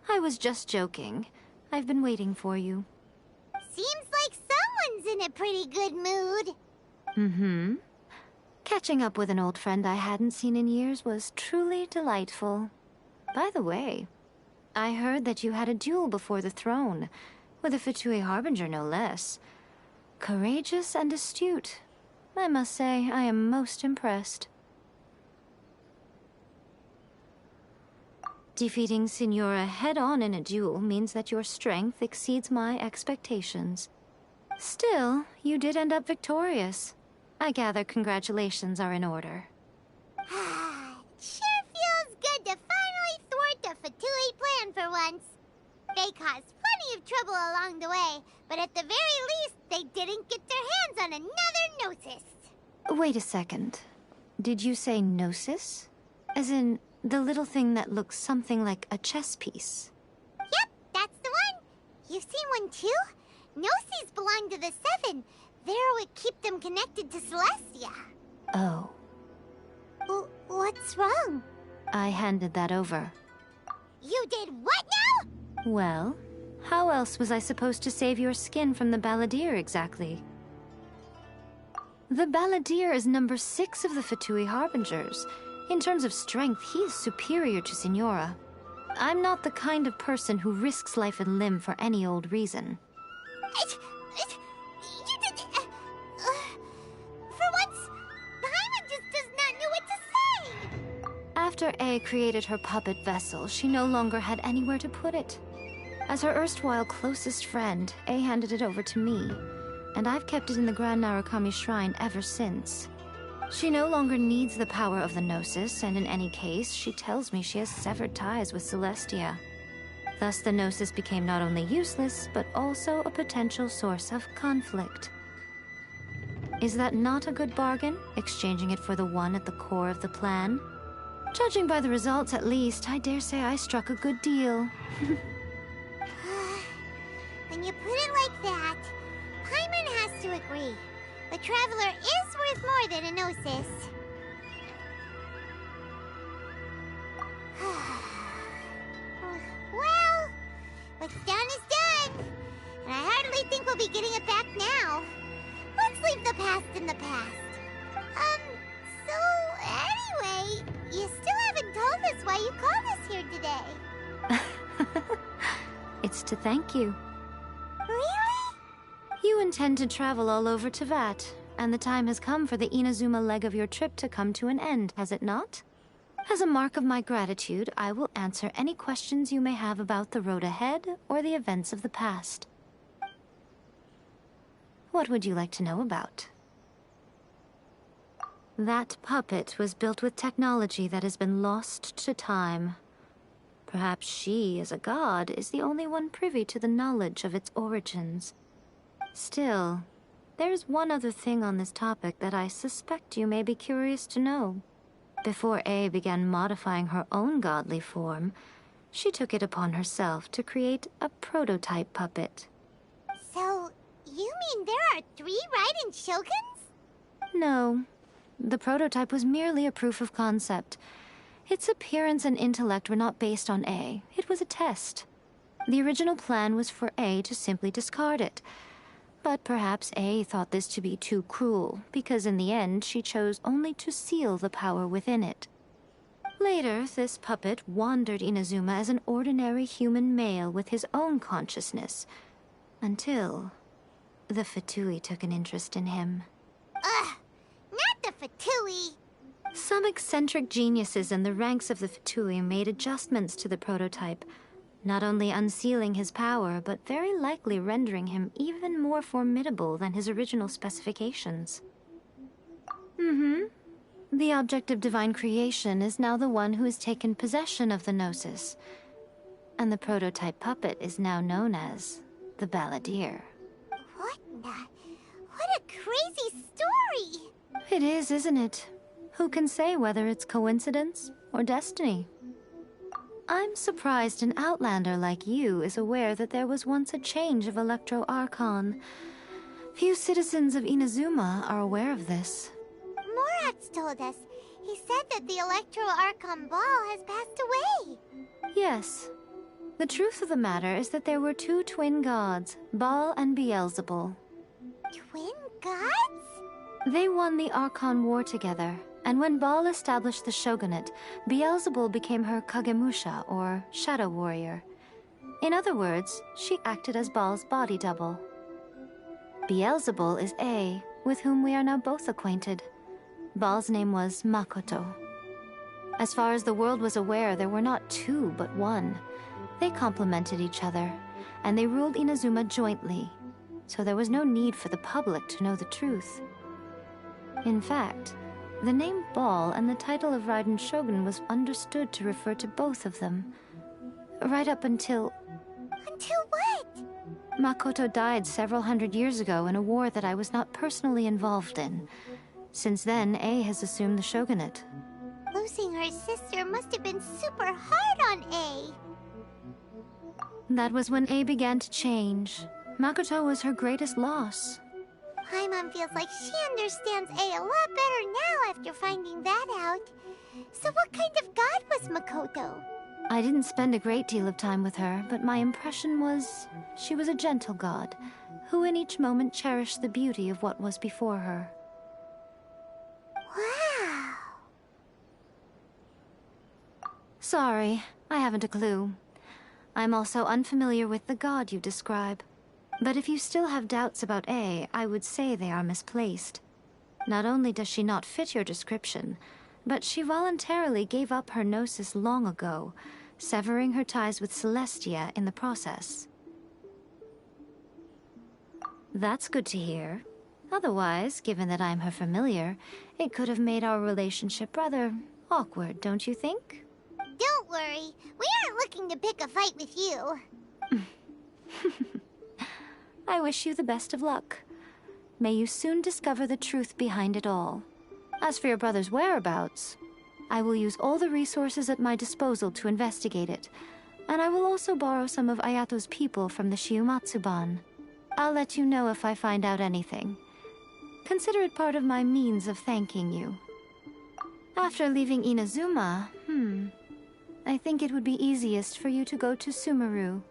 S2: I was just joking. I've been waiting for you.
S1: Seems like someone's in a pretty good mood.
S2: Mm-hmm. Catching up with an old friend I hadn't seen in years was truly delightful. By the way, I heard that you had a duel before the throne, with a Fatui Harbinger no less. Courageous and astute. I must say, I am most impressed. Defeating Signora head-on in a duel means that your strength exceeds my expectations. Still, you did end up victorious. I gather congratulations are in order.
S1: Sure feels good to finally thwart the Fatui plan for once. They caused plenty of trouble along the way, but at the very least, they didn't get their hands on another Gnosis.
S2: Wait a second. Did you say Gnosis? As in, the little thing that looks something like a chess piece?
S1: Yep, that's the one. You've seen one too? Gnosis belong to the Seven. They're what keep them connected to Celestia.
S2: Oh.
S1: What's wrong?
S2: I handed that over.
S1: You did what now?
S2: Well, how else was I supposed to save your skin from the Balladeer exactly? The Balladeer is number 6 of the Fatui Harbingers. In terms of strength, he is superior to Signora. I'm not the kind of person who risks life and limb for any old reason.
S1: You did... for once, Paimon just does not know what to say!
S2: After A created her puppet vessel, she no longer had anywhere to put it. As her erstwhile closest friend, A handed it over to me, and I've kept it in the Grand Narukami Shrine ever since. She no longer needs the power of the Gnosis, and in any case, she tells me she has severed ties with Celestia. Thus, the Gnosis became not only useless, but also a potential source of conflict. Is that not a good bargain, exchanging it for the one at the core of the plan? Judging by the results, at least, I dare say I struck a good deal.
S1: When you put it like that, Paimon has to agree. The Traveler is worth more than a Gnosis. Well, what's done is done. And I hardly think we'll be getting it back now. Let's leave the past in the past. So anyway, you still haven't told us why you called us here today.
S2: It's to thank you.
S1: Really?
S2: You intend to travel all over Teyvat, and the time has come for the Inazuma leg of your trip to come to an end, has it not? As a mark of my gratitude, I will answer any questions you may have about the road ahead or the events of the past. What would you like to know about? That puppet was built with technology that has been lost to time. Perhaps she, as a god, is the only one privy to the knowledge of its origins. Still, there is one other thing on this topic that I suspect you may be curious to know. Before A began modifying her own godly form, she took it upon herself to create a prototype puppet.
S1: So, you mean there are 3 Raiden Shoguns?
S2: No. The prototype was merely a proof of concept. Its appearance and intellect were not based on A. It was a test. The original plan was for A to simply discard it. But perhaps A thought this to be too cruel, because in the end she chose only to seal the power within it. Later, this puppet wandered Inazuma as an ordinary human male with his own consciousness, until the Fatui took an interest in him.
S1: Ugh! Not the Fatui!
S2: Some eccentric geniuses in the ranks of the Fatui made adjustments to the prototype, not only unsealing his power, but very likely rendering him even more formidable than his original specifications. The object of divine creation is now the one who has taken possession of the Gnosis, and the prototype puppet is now known as the Balladeer.
S1: What a crazy story!
S2: It is, isn't it? Who can say whether it's coincidence or destiny? I'm surprised an outlander like you is aware that there was once a change of Electro Archon. Few citizens of Inazuma are aware of this.
S1: Morat's told us. He said that the Electro Archon Ball has passed away.
S2: Yes. The truth of the matter is that there were two twin gods, Baal and Beelzebul.
S1: Twin gods?
S2: They won the Archon War together, and when Baal established the shogunate, Beelzebul became her Kagemusha, or shadow warrior. In other words, she acted as Baal's body double. Beelzebul is A, with whom we are now both acquainted. Baal's name was Makoto. As far as the world was aware, there were not two, but one. They complemented each other, and they ruled Inazuma jointly, so there was no need for the public to know the truth. In fact, the name Baal and the title of Raiden Shogun was understood to refer to both of them. Right up until...
S1: Until what?
S2: Makoto died several hundred years ago in a war that I was not personally involved in. Since then, A has assumed the shogunate.
S1: Losing her sister must have been super hard on A.
S2: That was when A began to change. Makoto was her greatest loss.
S1: Paimon feels like she understands A a lot better now after finding that out. So what kind of god was Makoto?
S2: I didn't spend a great deal of time with her, but my impression was she was a gentle god, who in each moment cherished the beauty of what was before her.
S1: Wow.
S2: Sorry, I haven't a clue. I'm also unfamiliar with the god you describe. But if you still have doubts about A, I would say they are misplaced. Not only does she not fit your description, but she voluntarily gave up her gnosis long ago, severing her ties with Celestia in the process. That's good to hear. Otherwise, given that I'm her familiar, it could have made our relationship rather awkward, don't you think?
S1: Don't worry, we aren't looking to pick a fight with you.
S2: I wish you the best of luck. May you soon discover the truth behind it all. As for your brother's whereabouts, I will use all the resources at my disposal to investigate it, and I will also borrow some of Ayato's people from the Shiumatsuban. I'll let you know if I find out anything. Consider it part of my means of thanking you. After leaving Inazuma, I think it would be easiest for you to go to Sumeru.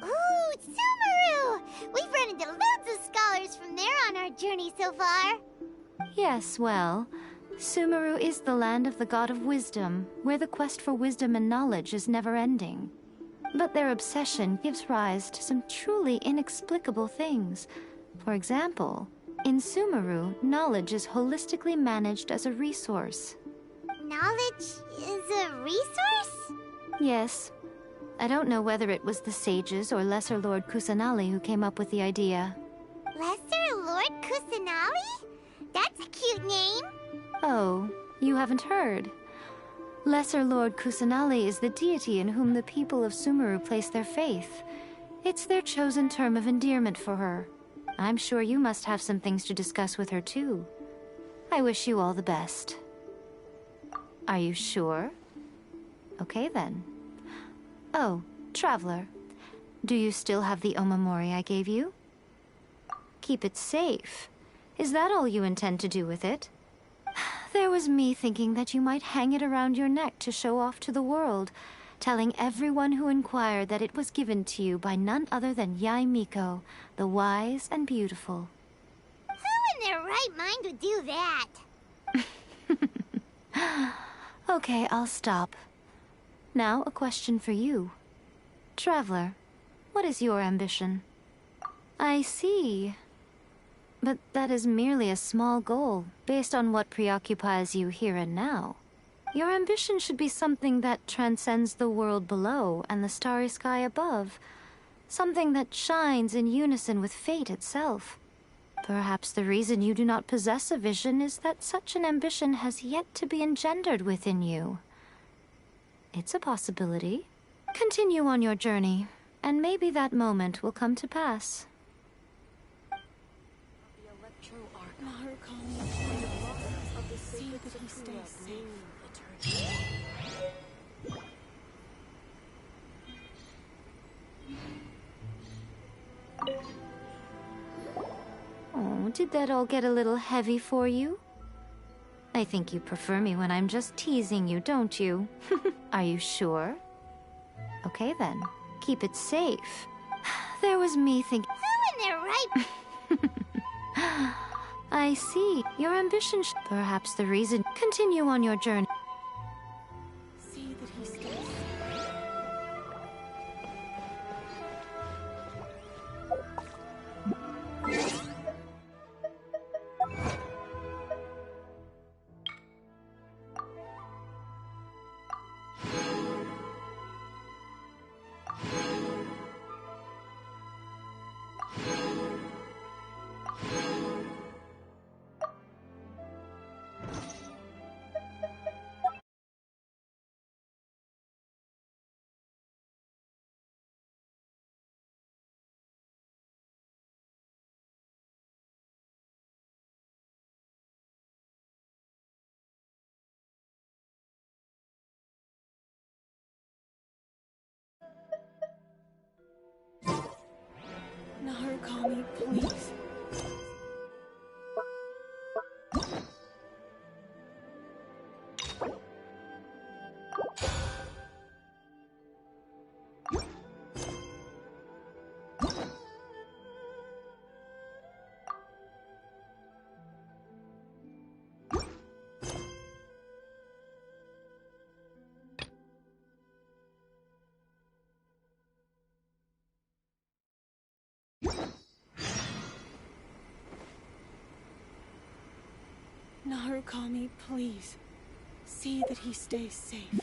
S1: Ooh, Sumeru! We've run into loads of scholars from there on our journey so far.
S2: Yes, well, Sumeru is the land of the god of wisdom, where the quest for wisdom and knowledge is never-ending. But their obsession gives rise to some truly inexplicable things. For example, in Sumeru, knowledge is holistically managed as a resource.
S1: Knowledge is a resource?
S2: Yes. I don't know whether it was the sages or Lesser Lord Kusanali who came up with the idea.
S1: Lesser Lord Kusanali? That's a cute name.
S2: Oh, you haven't heard. Lesser Lord Kusanali is the deity in whom the people of Sumeru place their faith. It's their chosen term of endearment for her. I'm sure you must have some things to discuss with her too. I wish you all the best. Are you sure? Okay then. Oh, Traveler, do you still have the omamori I gave you? Keep it safe. Is that all you intend to do with it? There was me thinking that you might hang it around your neck to show off to the world, telling everyone who inquired that it was given to you by none other than Yae Miko, the wise and beautiful.
S1: Who in their right mind would do that?
S2: Okay, I'll stop. Now, a question for you. Traveler, what is your ambition? I see. But that is merely a small goal, based on what preoccupies you here and now. Your ambition should be something that transcends the world below and the starry sky above. Something that shines in unison with fate itself. Perhaps the reason you do not possess a vision is that such an ambition has yet to be engendered within you. It's a possibility. Continue on your journey, and maybe that moment will come to pass. Oh, did that all get a little heavy for you? I think you prefer me when I'm just teasing you, don't you? Are you sure? Okay then, keep it safe. There was me thinking...
S1: Who in their right...
S2: I see. Your ambition perhaps the reason... Continue on your journey.
S15: See that he stays. Narukami, please. Narukami, please. See that he stays safe.